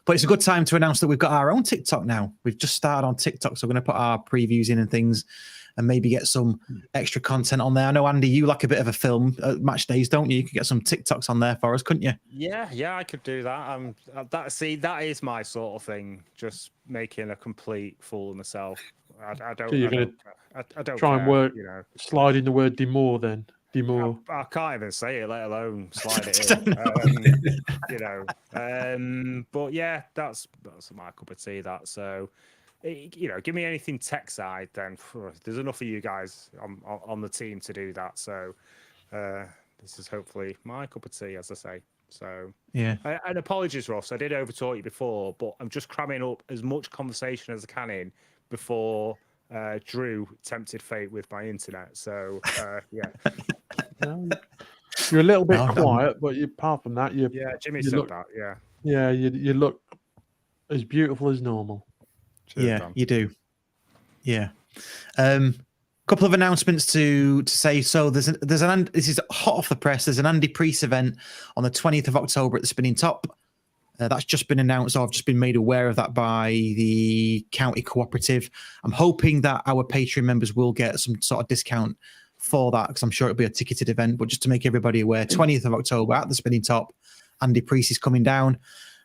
But it's a good time to announce that we've got our own TikTok now. We've just started on TikTok, so we're going to put our previews in and things and maybe get some extra content on there. I know, Andy, you like a bit of a film at match days, don't you? You could get some TikToks on there for us, couldn't you? Yeah, I could do that. That is my sort of thing, just making a complete fool of myself. I don't. So you're going to try and work, slide in the word demure then. Demure. I can't even say it, let alone slide it in. But yeah, that's my cup of tea. That so. Give me anything tech side, then there's enough of you guys on the team to do that. So this is hopefully my cup of tea, as I say. So yeah. And apologies, Ross. I did overtalk you before, but I'm just cramming up as much conversation as I can in before Drew tempted fate with my internet. So yeah. You're a little bit quiet, but apart from that, Jimmy said that. Yeah. Yeah, you look as beautiful as normal. Cheers, yeah, Dan. You do. Yeah. Couple of announcements to say. So there's this is hot off the press. There's an Andy Priest event on the 20th of October at the Spinning Top. That's just been announced. I've just been made aware of that by the county cooperative. I'm hoping that our Patreon members will get some sort of discount for that, because I'm sure it'll be a ticketed event. But just to make everybody aware, 20th of October at the Spinning Top, Andy Priest is coming down.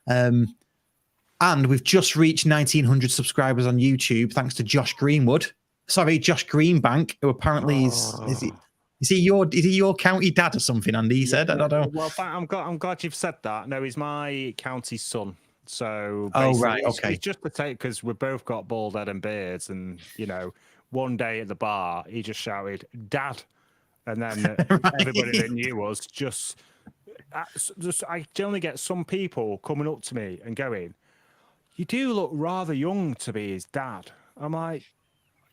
And we've just reached 1,900 subscribers on YouTube, thanks to Josh Greenbank, who apparently is he your county dad or something, Andy? He said, I don't know. Well, I'm glad you've said that. No, he's my county son. So, right, okay. It's just to take, because we've both got bald head and beards, and one day at the bar, he just shouted, "Dad," and then everybody that knew us just. I generally get some people coming up to me and going, "You do look rather young to be his dad." I'm like,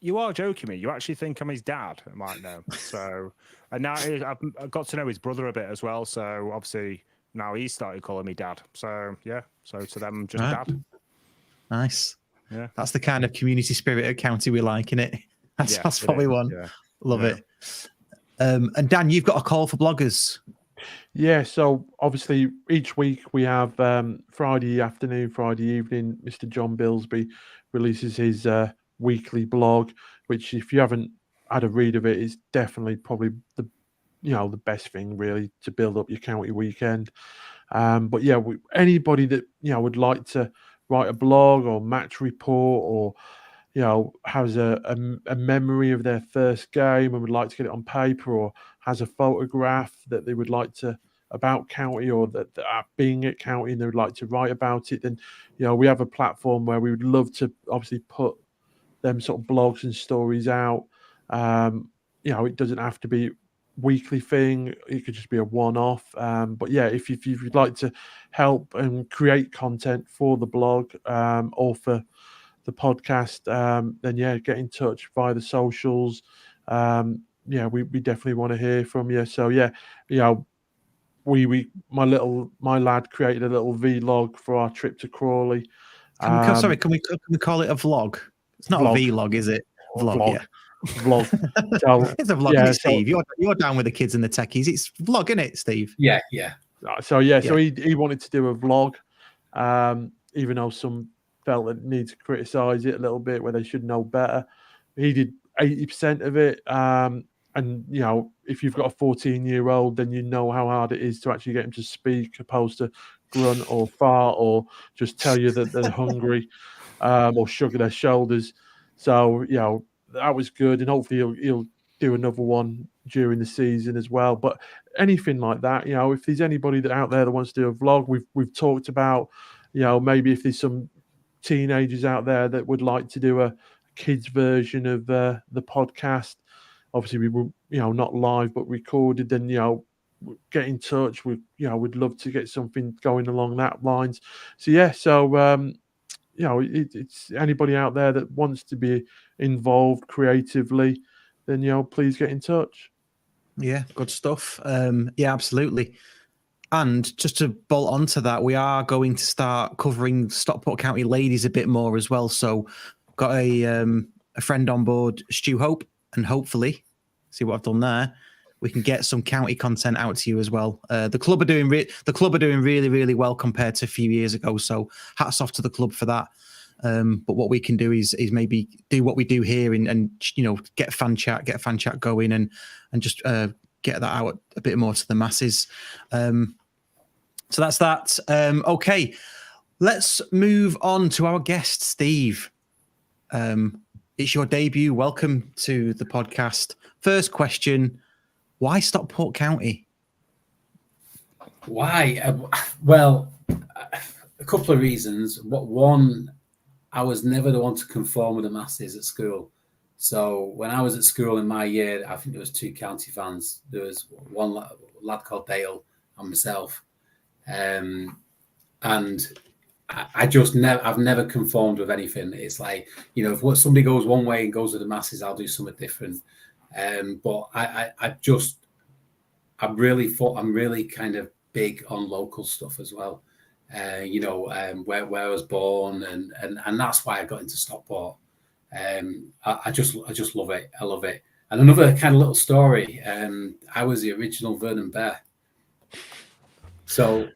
"You are joking me? You actually think I'm his dad?" I'm like, "No." So, and now I've got to know his brother a bit as well. So obviously now he's started calling me dad. So yeah, so to them, just dad. Nice. Yeah, that's the kind of community spirit at county we like, innit? That's what we want. Yeah. Love it. And Dan, you've got a call for bloggers. Yeah, so obviously each week we have Friday afternoon, Friday evening, Mr. John Bilsby releases his weekly blog, which if you haven't had a read of it, is definitely probably the best thing really to build up your county weekend. But yeah, anybody that would like to write a blog or match report, or has a memory of their first game and would like to get it on paper, or has a photograph that they would like to about county, or that are being at county and they would like to write about it, then we have a platform where we would love to obviously put them sort of blogs and stories out. It doesn't have to be weekly thing, it could just be a one-off, but yeah, if you'd like to help and create content for the blog or for the podcast, then yeah, get in touch via the socials. We definitely want to hear from you. So yeah, my lad created a little vlog for our trip to Crawley. Can we call it a vlog? It's not a vlog, is it? Vlog. Yeah. Vlog. So, it's a vlog, isn't it, Steve? You're down with the kids and the techies. It's vlog, isn't it, Steve? Yeah. So he wanted to do a vlog, even though some felt that need to criticize it a little bit, where they should know better. He did 80% of it. And if you've got a 14-year-old, then you know how hard it is to actually get him to speak, opposed to grunt or fart or just tell you that they're hungry, or shrug their shoulders. So that was good, and hopefully he'll do another one during the season as well. But anything like that, if there's anybody that out there that wants to do a vlog, we've talked about, maybe if there's some teenagers out there that would like to do a kids version of the podcast. Obviously, we were not live but recorded. Then get in touch. We'd love to get something going along that lines. So yeah, it's anybody out there that wants to be involved creatively, then please get in touch. Yeah, good stuff. Yeah, absolutely. And just to bolt onto that, we are going to start covering Stockport County ladies a bit more as well. So got a friend on board, Stu Hope, and hopefully, see what I've done there, we can get some county content out to you as well. The club are doing really, really well compared to a few years ago. So hats off to the club for that. But what we can do is maybe do what we do here and get fan chat going and just get that out a bit more to the masses. So that's that. Okay, let's move on to our guest, Steve. It's your debut. Welcome to the podcast. First question: why Stockport County? Why? Well, a couple of reasons. One, I was never the one to conform with the masses at school. So when I was at school in my year, I think there was 2 county fans. There was one lad called Dale and myself. And I've never conformed with anything. It's like, if somebody goes one way and goes with the masses, I'll do something different. But I'm really kind of big on local stuff as well. Where I was born, and that's why I got into Stockport. I just love it. I love it. And another kind of little story. I was the original Vernon Bear. So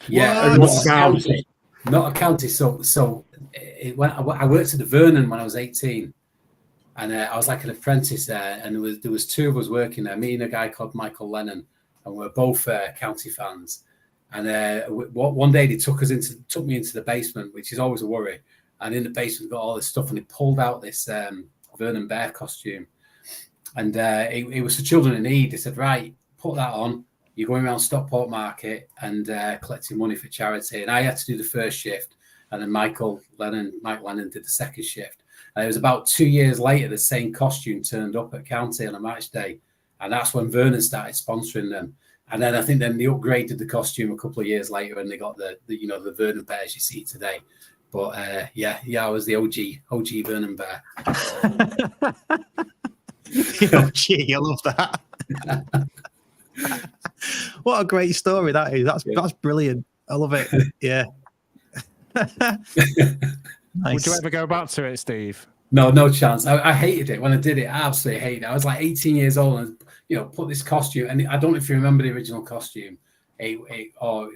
Yeah, What? not a county. Not a county. So when I worked at the Vernon when I was 18, and I was like an apprentice there, and there was two of us working there, me and a guy called Michael Lennon, and we're both county fans. And one day they took me into the basement, which is always a worry. And in the basement got all this stuff, and they pulled out this Vernon Bear costume, and it was for children in need. They said, right, put that on. You're going around Stockport Market and collecting money for charity. And I had to do the first shift, and then Mike Lennon did the second shift. And it was about 2 years later, the same costume turned up at County on a match day, and that's when Vernon started sponsoring them. And then I think then they upgraded the costume a couple of years later, and they got the Vernon Bears you see today. But I was the OG Vernon Bear. The OG, I love that. What a great story that is. That's brilliant. I love it. Yeah. Nice. Would you ever go back to it, Steve? No chance. I hated it when I did it. I absolutely hated it. I was like 18 years old and put this costume, and I don't know if you remember the original costume. It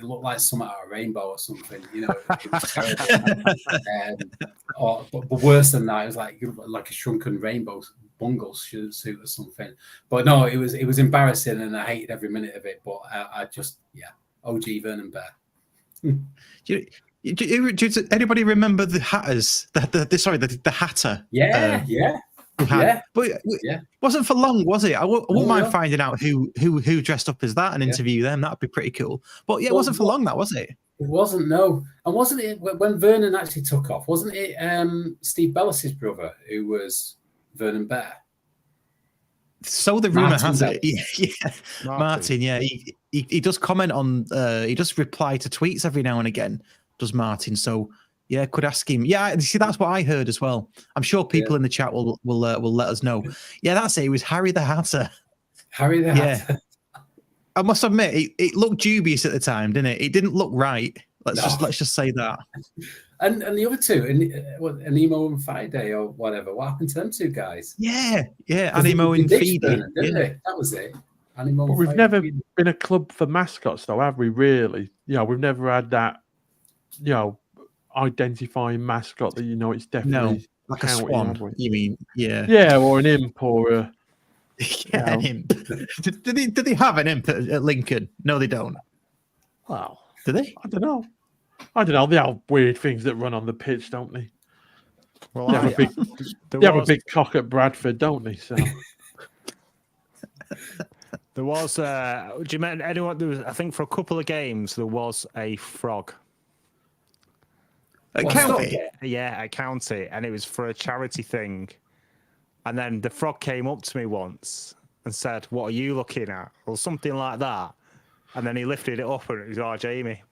looked like something out of Rainbow or something. It was terrible. But worse than that, it was like a shrunken rainbow bungle suit or something. But no, it was embarrassing, and I hated every minute of it. But I just OG Vernon Bear. Does anybody remember the Hatters? The Hatter. Yeah. But it wasn't for long, was it? I wouldn't mind finding out who dressed up as that and interview them. That'd be pretty cool. But it wasn't for long, that was it? It wasn't, no. And wasn't it when Vernon actually took off? Wasn't it Steve Bellis's brother who was Vernon Bear? So the rumor has it. Yeah. Martin. Yeah, he does comment on. He does reply to tweets every now and again. Does Martin? So yeah, could ask him. Yeah, see, that's what I heard as well. I'm sure people in the chat will let us know. Yeah, that's it. It was Harry the Hatter. Harry the Hatter. I must admit, it looked dubious at the time, didn't it? It didn't look right. Let's just say that. And the other two, Animo and Friday or whatever. What happened to them two guys? Yeah, Animo and Fide. Didn't they? That was it. Animo. But we've never been a club for mascots, though, have we? Really? We've never had that. Identifying mascot that it's definitely like a swan. You mean? Yeah. Yeah, or an imp or a. An imp. Did they have an imp at Lincoln? No, they don't. Wow. Do they? I don't know. They have weird things that run on the pitch, don't they? Well, they have a big cock at Bradford, don't they? So. There was. Do you remember anyone? I think for a couple of games there was a frog. At County? Yeah, at County, and it was for a charity thing. And then the frog came up to me once and said, "What are you looking at?" or something like that. And then he lifted it up, and it was Jamie.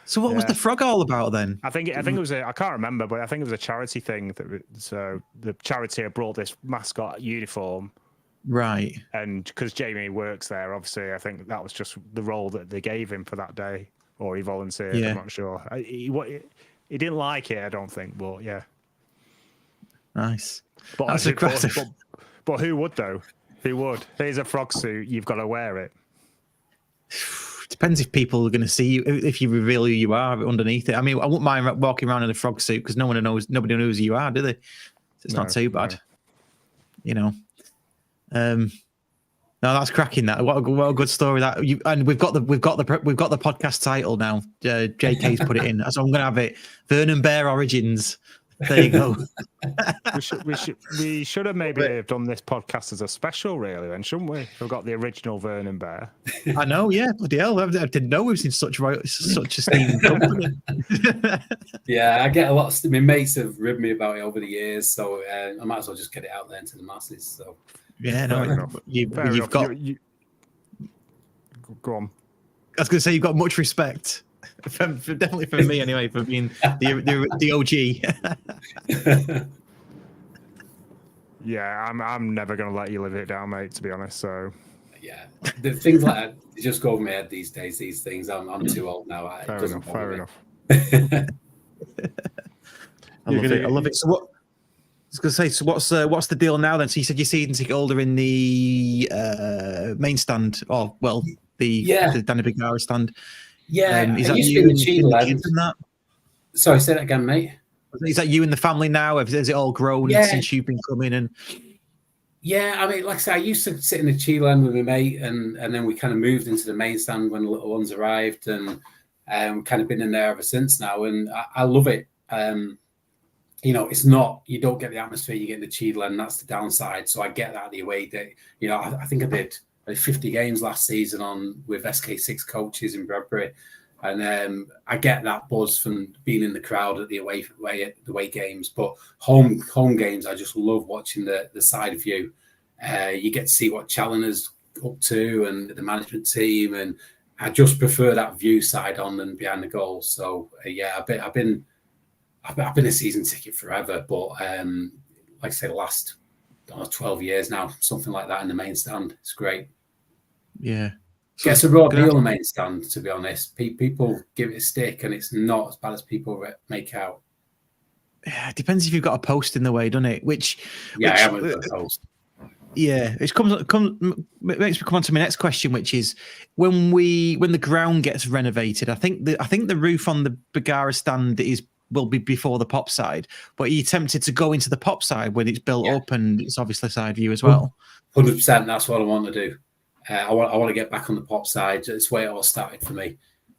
So what was the frog all about then? I think it was I can't remember, but I think it was a charity thing. So the charity had brought this mascot uniform. Right. And because Jamie works there, obviously, I think that was just the role that they gave him for that day. Or he volunteered, I'm not sure. He didn't like it, I don't think, but yeah. Nice. But that's aggressive. But who would, though? Who would? Here's a frog suit, you've got to wear it. Depends if people are going to see you, if you reveal who you are underneath it. I mean, I wouldn't mind walking around in a frog suit because nobody knows who you are, do they? It's not too bad. No. No, that's cracking. That what a good story. And we've got the podcast title now. JK's put it in, so I'm going to have it. Vernon Bear Origins. There you go. we should have maybe done this podcast as a special, really. Then shouldn't we? We've got the original Vernon Bear. I know. Yeah, bloody hell! I didn't know we've seen such esteemed company. Yeah, I get a lot. My mates have ribbed me about it over the years, so I might as well just get it out there into the masses. So. Yeah, no, you've got. Go on. I was going to say you've got much respect, definitely for me anyway, for being the OG. Yeah, I'm never going to let you live it down, mate. To be honest, so. Yeah, the things like that they just go over my head these days. These things, I'm too old now. Fair enough. I love it. So what? I was going to say, so what's the deal now then? So you said you're season ticket holder in the main stand, or the Danny Begara stand. Yeah, Is I that used to you be in and the the Cheadle kids and that? Sorry, say that again, mate. Is that you and the family now? Has it all grown since you've been coming? And yeah, I mean, like I say, I used to sit in the Cheadle end with my mate, and then we kind of moved into the main stand when the little ones arrived, and kind of been in there ever since now, and I love it. You know, it's not, you don't get the atmosphere you get in the Cheadle end, that's the downside. So I get that the away day. You know, I think I did 50 games last season with SK6 coaches in Bradbury. And I get that buzz from being in the crowd at the away games, but home games, I just love watching the side view. You get to see what Challoner's up to and the management team, and I just prefer that view side on than behind the goal. So yeah, I've been a season ticket forever, but like I say, the last 12 years now, something like that in the main stand. It's great. Yeah. Gets a raw deal in the main stand, to be honest. People give it a stick, and it's not as bad as people make out. Yeah, it depends if you've got a post in the way, doesn't it? I haven't got a post. Yeah, it makes me come on to my next question, which is when the ground gets renovated. I think the roof on the Begara stand will be before the pop side, but are you tempted to go into the pop side when it's built up and it's obviously side view as well? 100%. That's what I want to do. I want to get back on the pop side. It's where it all started for me,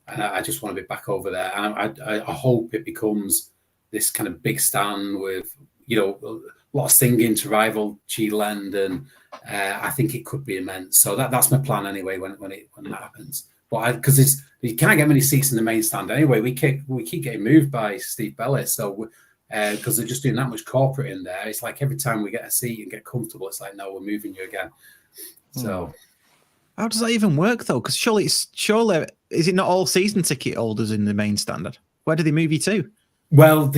and I just want to be back over there. And I hope it becomes this kind of big stand with, you know, a lot of singing to rival Cheadle End, and I think it could be immense. So that's my plan anyway when that happens. But because you can't get many seats in the main stand anyway. We keep getting moved by Steve Bellis, so because they're just doing that much corporate in there. It's like every time we get a seat and get comfortable, it's like, no, we're moving you again. So. How does that even work though? Because surely is it not all season ticket holders in the main standard? Where do they move you to? Well,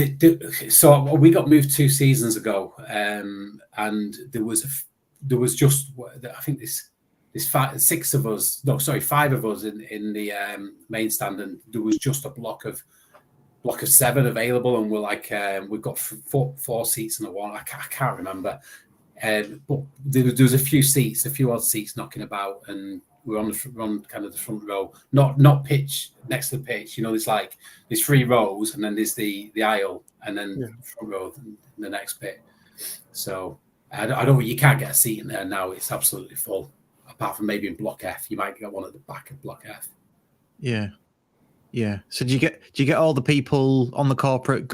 so we got moved 2 seasons ago, and there was just, I think there's 5 of us in the main stand, and there was just a block of 7 available, and we're like, we've got 4 seats in the one. I can't remember. But there was a few odd seats knocking about, and we're on kind of the front row, not pitch next to the pitch. You know, there's 3 rows, and then there's the aisle, and then the front row, and the next bit. So I don't. You can't get a seat in there now. It's absolutely full. Apart from maybe in Block F, you might get one at the back of Block F. Yeah. So do you get all the people on the corporate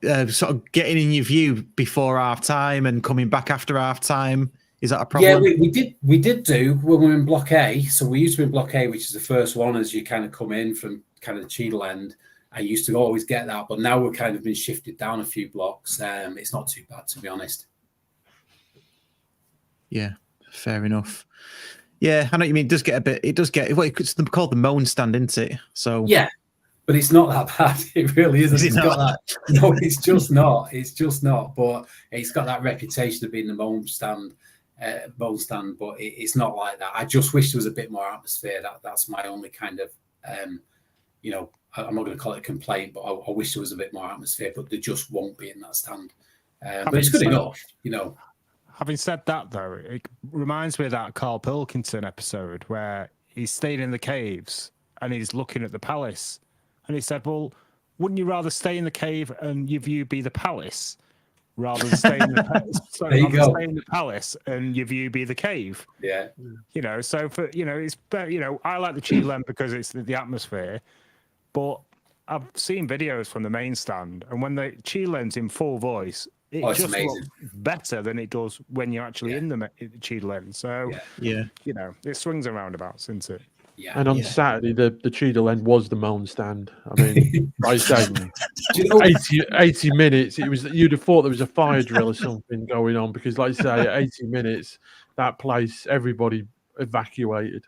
sort of getting in your view before half time and coming back after half time? Is that a problem? Yeah, we did do when we were in Block A. So we used to be in Block A, which is the first one as you kind of come in from kind of the Cheadle end. I used to always get that, but now we're kind of been shifted down a few blocks. It's not too bad, to be honest. Yeah, fair enough. Yeah, I know what you mean. It does get it's called the moan stand, isn't it? So yeah. But it's not that bad. It really isn't. It's got that. No, it's just not. It's just not. But it's got that reputation of being the moan stand. But it's not like that. I just wish there was a bit more atmosphere. That's my only kind of, you know, I'm not going to call it a complaint, but I wish there was a bit more atmosphere. But there just won't be in that stand. But it's good enough, you know. Having said that, though, it reminds me of that Carl Pilkington episode where he's staying in the caves and he's looking at the palace. And he said, well, wouldn't you rather stay in the cave and your view be the palace rather than stay in the palace and your view be the cave? Yeah. You know, so for, you know, it's better, you know, I like the Cheadle end because it's the atmosphere, but I've seen videos from the main stand, and when the Cheadle end's in full voice, it just looks better than it does when you're actually in the Cheadle end. So, you know, it swings and roundabouts, isn't it? Yeah. And on Saturday, the Cheadle end was the moan stand. I mean, I say 80 minutes. You'd have thought there was a fire drill or something going on, because, like I say, at 80 minutes, that place, everybody evacuated.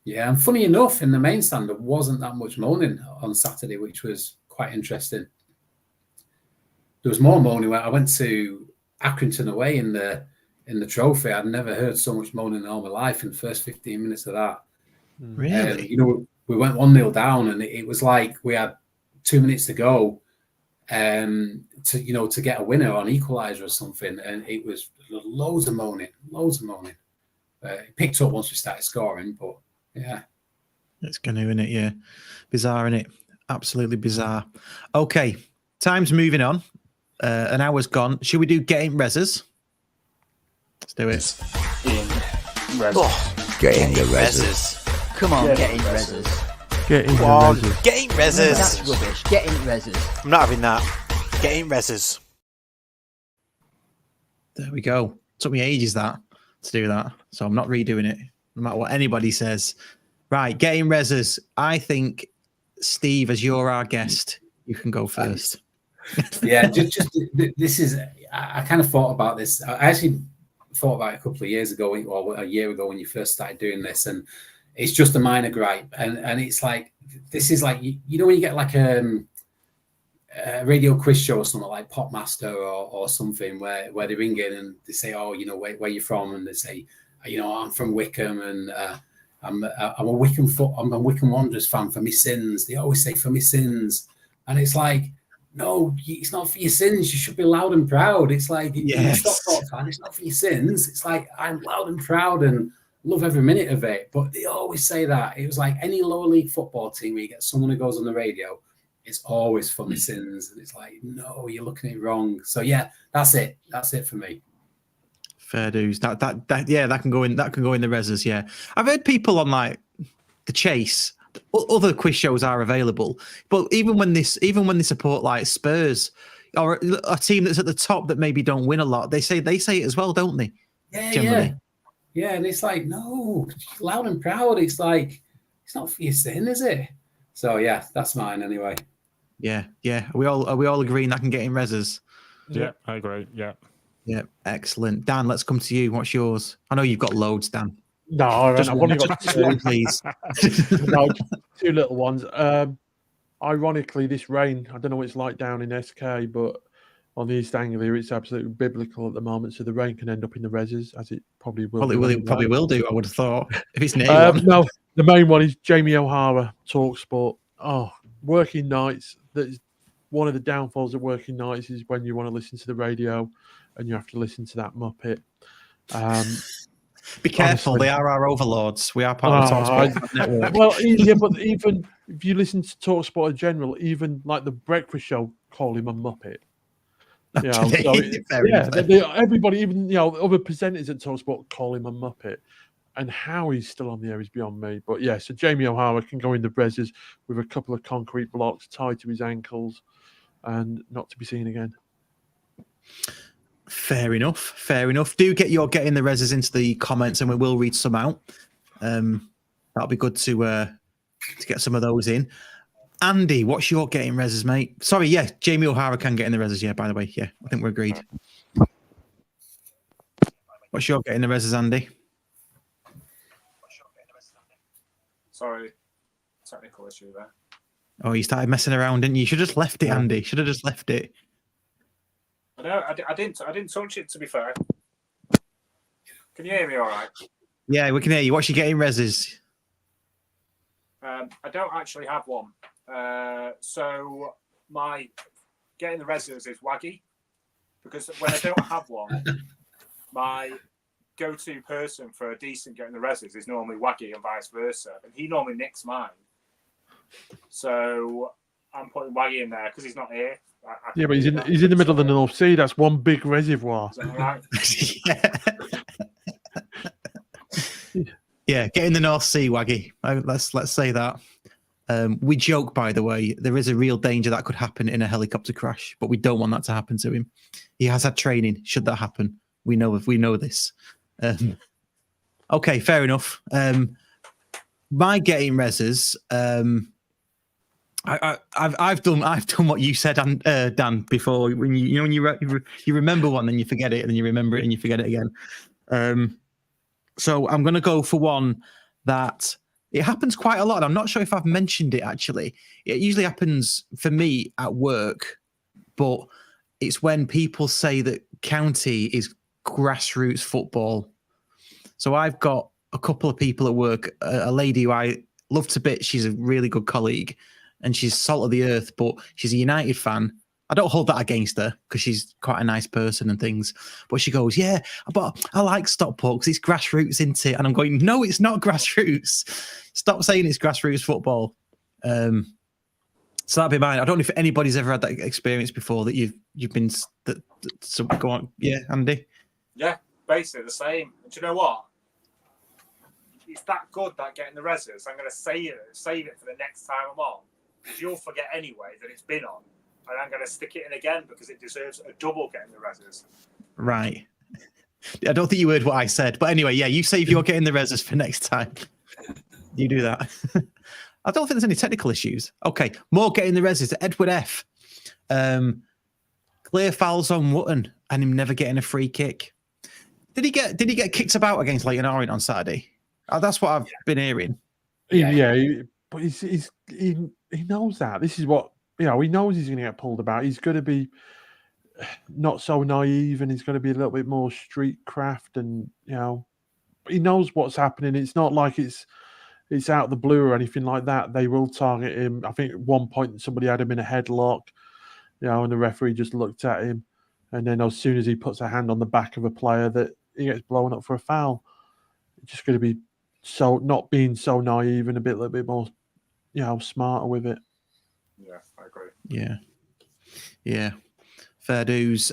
Yeah, and funny enough, in the main stand, there wasn't that much moaning on Saturday, which was quite interesting. There was more moaning when I went to Accrington away in the trophy. I'd never heard so much moaning in all my life in the first 15 minutes of that. Really? You know, we went 1-0 down, and it was like we had 2 minutes to go to get a winner on equaliser or something, and it was loads of moaning. It picked up once we started scoring, but Yeah. It's going to, isn't it? Yeah. Bizarre, isn't it? Absolutely bizarre. Okay. Time's moving on. An hour's gone. Should we do getting reses? Let's do it. Getting the reses. Come on, get in reses. Getting the Come on, reses. getting That's reses. rubbish. Get in reses. I'm not having that. Getting reses. There we go. Took me ages to do that. So I'm not redoing it, no matter what anybody says. Right, getting reses. I think, Steve, as you're our guest, you can go first. Yeah, just this is. I kind of thought about this. I actually thought about it a couple of years ago, or a year ago, when you first started doing this, and it's just a minor gripe. And it's like, this is like, you know, when you get like a radio quiz show or something like Popmaster or something where they ring in and they say, oh, you know, where you're from, and they say, you know, I'm from Wickham, and I'm a Wickham Wanderers fan for my sins. They always say for my sins, and it's like, no, it's not for your sins. You should be loud and proud. It's like, you're a Stockport fan. It's not for your sins. It's like, I'm loud and proud and love every minute of it. But they always say that. It was like any lower league football team where you get someone who goes on the radio, it's always for my sins. And it's like, no, you're looking at it wrong. So yeah, that's it. That's it for me. Fair dues. That can go in. That can go in the reses. Yeah, I've heard people on like The Chase. Other quiz shows are available, but even when they support like Spurs or a team that's at the top that maybe don't win a lot, they say it as well, don't they? Yeah, generally. yeah. And it's like, no, loud and proud. It's like, it's not for your sin, is it? So yeah, that's mine anyway. Yeah. Are we all agreeing that can get in reses? Yeah, I agree. Yeah. Yeah, excellent. Dan, let's come to you. What's yours? I know you've got loads, Dan. No, I've only got Just two. one, please. No, two little ones. Ironically, this rain, I don't know what it's like down in SK, but on the East Anglia, it's absolutely biblical at the moment. So the rain can end up in the reses, as it probably will. Probably will do. I would have thought if it's near. No, the main one is Jamie O'Hara, Talksport. Oh, working nights. That's one of the downfalls of working nights is when you want to listen to the radio and you have to listen to that Muppet. Be careful, honestly. they are our overlords. We are part of the Talksport network. Well, yeah, but even if you listen to Talksport in general, even like the breakfast show, call him a Muppet. You know, everybody, even other presenters at Talksport call him a Muppet, and how he's still on the air is beyond me. But yeah, so Jamie O'Hara can go in the reses with a couple of concrete blocks tied to his ankles, and not to be seen again. Fair enough. Do get your getting the reses into the comments, and we will read some out. That'll be good to get some of those in. Andy, what's your getting reses, mate? Sorry, yeah, Jamie O'Hara can get in the reses. Yeah, by the way, yeah, I think we're agreed. What's your getting the reses, Andy? Sorry, technical issue there. Oh, you started messing around, didn't you? You should have just left it, Andy. Should have just left it. No, I didn't touch it, to be fair. Can you hear me all right? Yeah, we can hear you. What's your getting reses? I don't actually have one. So my getting the reses is Waggy, because when I don't have one, my go-to person for a decent getting the reses is normally Waggy and vice versa, and he normally nicks mine. So I'm putting Waggy in there because he's not here. Yeah, but he's in the middle of the North Sea. That's one big reservoir. Is that right? Yeah, get in the North Sea, Waggy. Let's say that. We joke, by the way, there is a real danger that could happen in a helicopter crash, but we don't want that to happen to him. He has had training. Should that happen, we know this. Okay, fair enough. My getting reses. I've done what you said, Dan, before. When you remember one, then you forget it, and then you remember it, and you forget it again. So I'm going to go for one that it happens quite a lot. I'm not sure if I've mentioned it actually. It usually happens for me at work, but it's when people say that county is grassroots football. So I've got a couple of people at work, a lady who I love to bits. She's a really good colleague, and she's salt of the earth, but she's a United fan. I don't hold that against her because she's quite a nice person and things. But she goes, yeah, but I like Stockport because it's grassroots, isn't it? And I'm going, no, it's not grassroots. Stop saying it's grassroots football. So that'd be mine. I don't know if anybody's ever had that experience before that you've been. So go on, yeah, Andy. Yeah, basically the same. And do you know what? It's that good that getting the reses. I'm going to save it for the next time I'm on, because you'll forget anyway that it's been on. And I'm going to stick it in again because it deserves a double getting the reses. Right. I don't think you heard what I said. But anyway, yeah, you save your getting the reses for next time. You do that. I don't think there's any technical issues. Okay, more getting the reses. Edward F. Clear fouls on Wootton and him never getting a free kick. Did he get kicked about against Leyton Orient on Saturday? That's what I've been hearing. But he knows that. This is what, he knows he's going to get pulled about. He's going to be not so naive, and he's going to be a little bit more street craft, and he knows what's happening. It's not like it's out of the blue or anything like that. They will target him. I think at one point somebody had him in a headlock, and the referee just looked at him, and then as soon as he puts a hand on the back of a player, that he gets blown up for a foul. It's just going to be so not being so naive and a little bit more, smarter with it. Yeah, I agree. Yeah. Fair dues.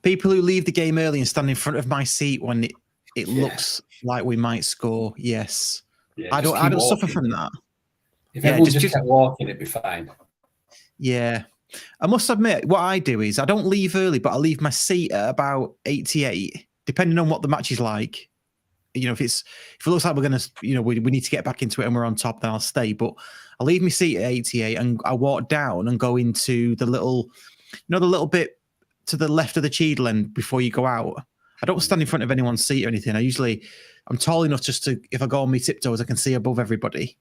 People who leave the game early and stand in front of my seat when it looks like we might score. Yes. Yeah, I don't suffer from that. If everyone just kept walking, it'd be fine. Yeah. I must admit, what I do is I don't leave early, but I leave my seat at about 88, depending on what the match is like. If it looks like we're going to, we need to get back into it and we're on top, then I'll stay. But I leave my seat at 88 and I walk down and go into the little, the little bit to the left of the Cheadle end before you go out. I don't stand in front of anyone's seat or anything. I'm tall enough just to, if I go on my tiptoes, I can see above everybody.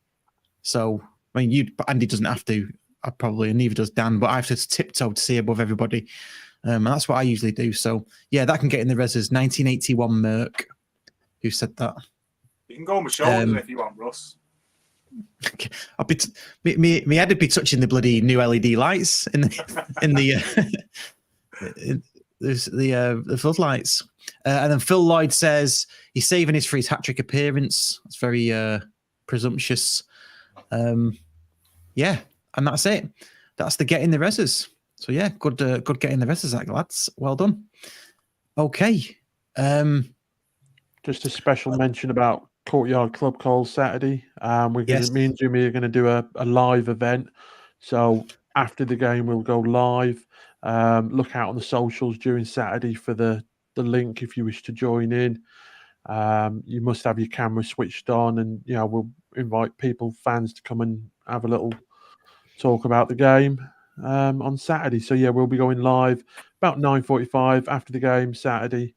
So, Andy doesn't have to, and neither does Dan, but I have to tiptoe to see above everybody. And that's what I usually do. So, yeah, that can get in the reses. 1981 Merc. Who said that? You can go on my shoulders if you want, Russ. Me head would be touching the bloody new LED lights in the floodlights. And then Phil Lloyd says he's saving his for his hat-trick appearance. That's very presumptuous. Yeah, and that's it. That's the getting the reses. So yeah, good getting the reses, lads. Well done. Okay. Just a special mention about Courtyard Club Calls Saturday. Me and Jimmy are going to do a live event. So after the game, we'll go live. Look out on the socials during Saturday for the link if you wish to join in. You must have your camera switched on, and we'll invite fans to come and have a little talk about the game on Saturday. So yeah, we'll be going live about 9:45 after the game Saturday.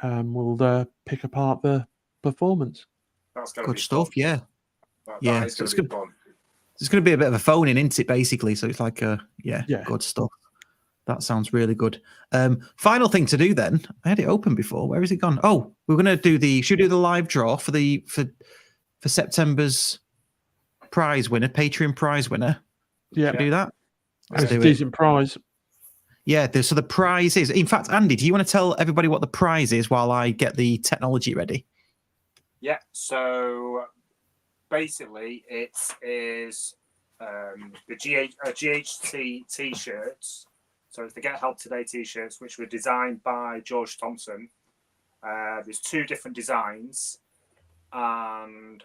We'll pick apart the performance. That's good stuff. Fun. Yeah, that is it's good. It's going to be a bit of a phone in, isn't it? Basically, so it's like good stuff. That sounds really good. Final thing to do then. I had it open before. Where has it gone? Oh, we're going to do should we do the live draw for September's prize winner, Patreon prize winner. Yeah, do that. It's a decent prize. Yeah, so the prize is, in fact, Andy, do you want to tell everybody what the prize is while I get the technology ready? Yeah, so basically it is the GHT t-shirts. So it's the Get Help Today t-shirts, which were designed by George Thompson. There's 2 different designs, and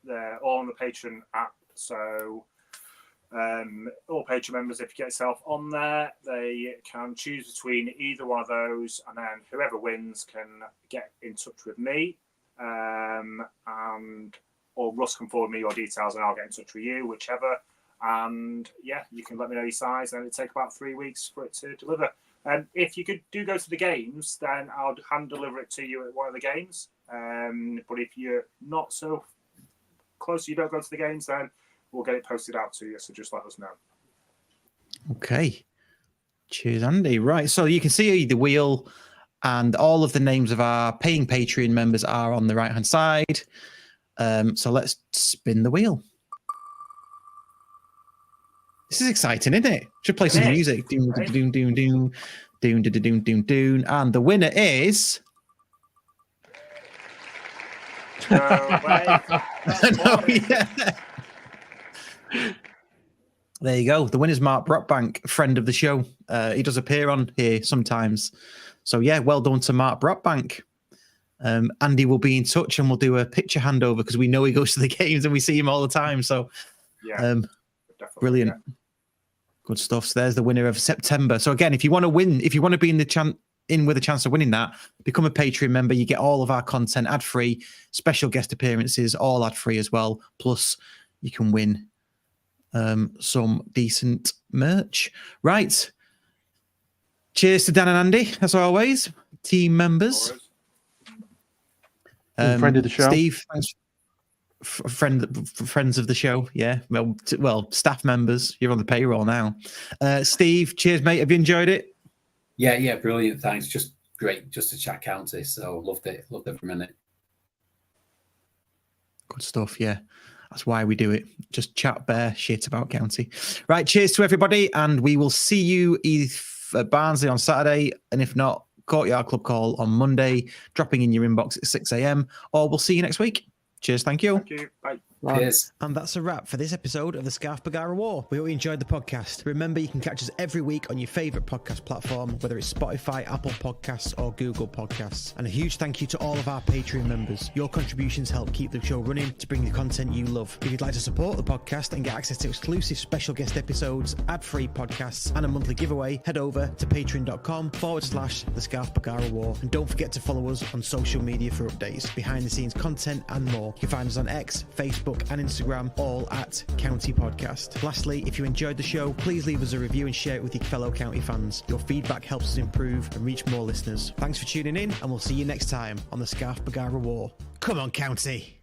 they're all on the Patreon app. So all Patreon members, if you get yourself on there, they can choose between either one of those, and then whoever wins can get in touch with me, or Russ can forward me your details and I'll get in touch with you, whichever. And yeah, you can let me know your size, and it'll take about 3 weeks for it to deliver. If you do go to the games, then I'll hand deliver it to you at one of the games. But if you're not so close, you don't go to the games, then we'll get it posted out to you. So just let us know. Okay. Cheers, Andy. Right. So you can see the wheel, and all of the names of our paying Patreon members are on the right-hand side. So let's spin the wheel. This is exciting, isn't it? Should play some music. Doom, doom, doom, doom, doom, doom, doom, doom, doom. And the winner is. No way. No, yeah. There you go. The winner's Mark Brockbank, friend of the show. He does appear on here sometimes. So, yeah, well done to Mark Brockbank. Andy will be in touch and we'll do a picture handover because we know he goes to the games and we see him all the time. So, Yeah, brilliant. Yeah. Good stuff. So there's the winner of September. So again, if you want to win, if you want to be in with a chance of winning that, become a Patreon member. You get all of our content ad-free, special guest appearances, all ad-free as well. Plus, you can win some decent merch. Right. Cheers to Dan and Andy, as always. Team members. Friend of the show. Steve, thanks. Friends of the show, yeah. Well, staff members. You're on the payroll now. Steve, cheers, mate. Have you enjoyed it? Yeah, brilliant. Thanks. Just great, just to chat county. So loved it every minute. Good stuff. Yeah, that's why we do it. Just chat bare shit about county. Right. Cheers to everybody, and we will see you either at Barnsley on Saturday, and if not, Courtyard Club Call on Monday. Dropping in your inbox at 6 a.m. Or we'll see you next week. Cheers. Thank you. Thank you. Bye. Cheers. And that's a wrap for this episode of the Scarf Bagara War. We hope you enjoyed the podcast. Remember, you can catch us every week on your favourite podcast platform, whether it's Spotify, Apple Podcasts, or Google Podcasts. And a huge thank you to all of our Patreon members. Your contributions help keep the show running to bring the content you love. If you'd like to support the podcast and get access to exclusive special guest episodes, ad-free podcasts, and a monthly giveaway, head over to patreon.com/the Scarf Bagara War. And don't forget to follow us on social media for updates, behind the scenes content, and more. You can find us on X, Facebook, and Instagram, all at County Podcast. Lastly, if you enjoyed the show, please leave us a review and share it with your fellow county fans. Your feedback helps us improve and reach more listeners. Thanks for tuning in, and we'll see you next time on the Scarf Bagara War. Come on, County!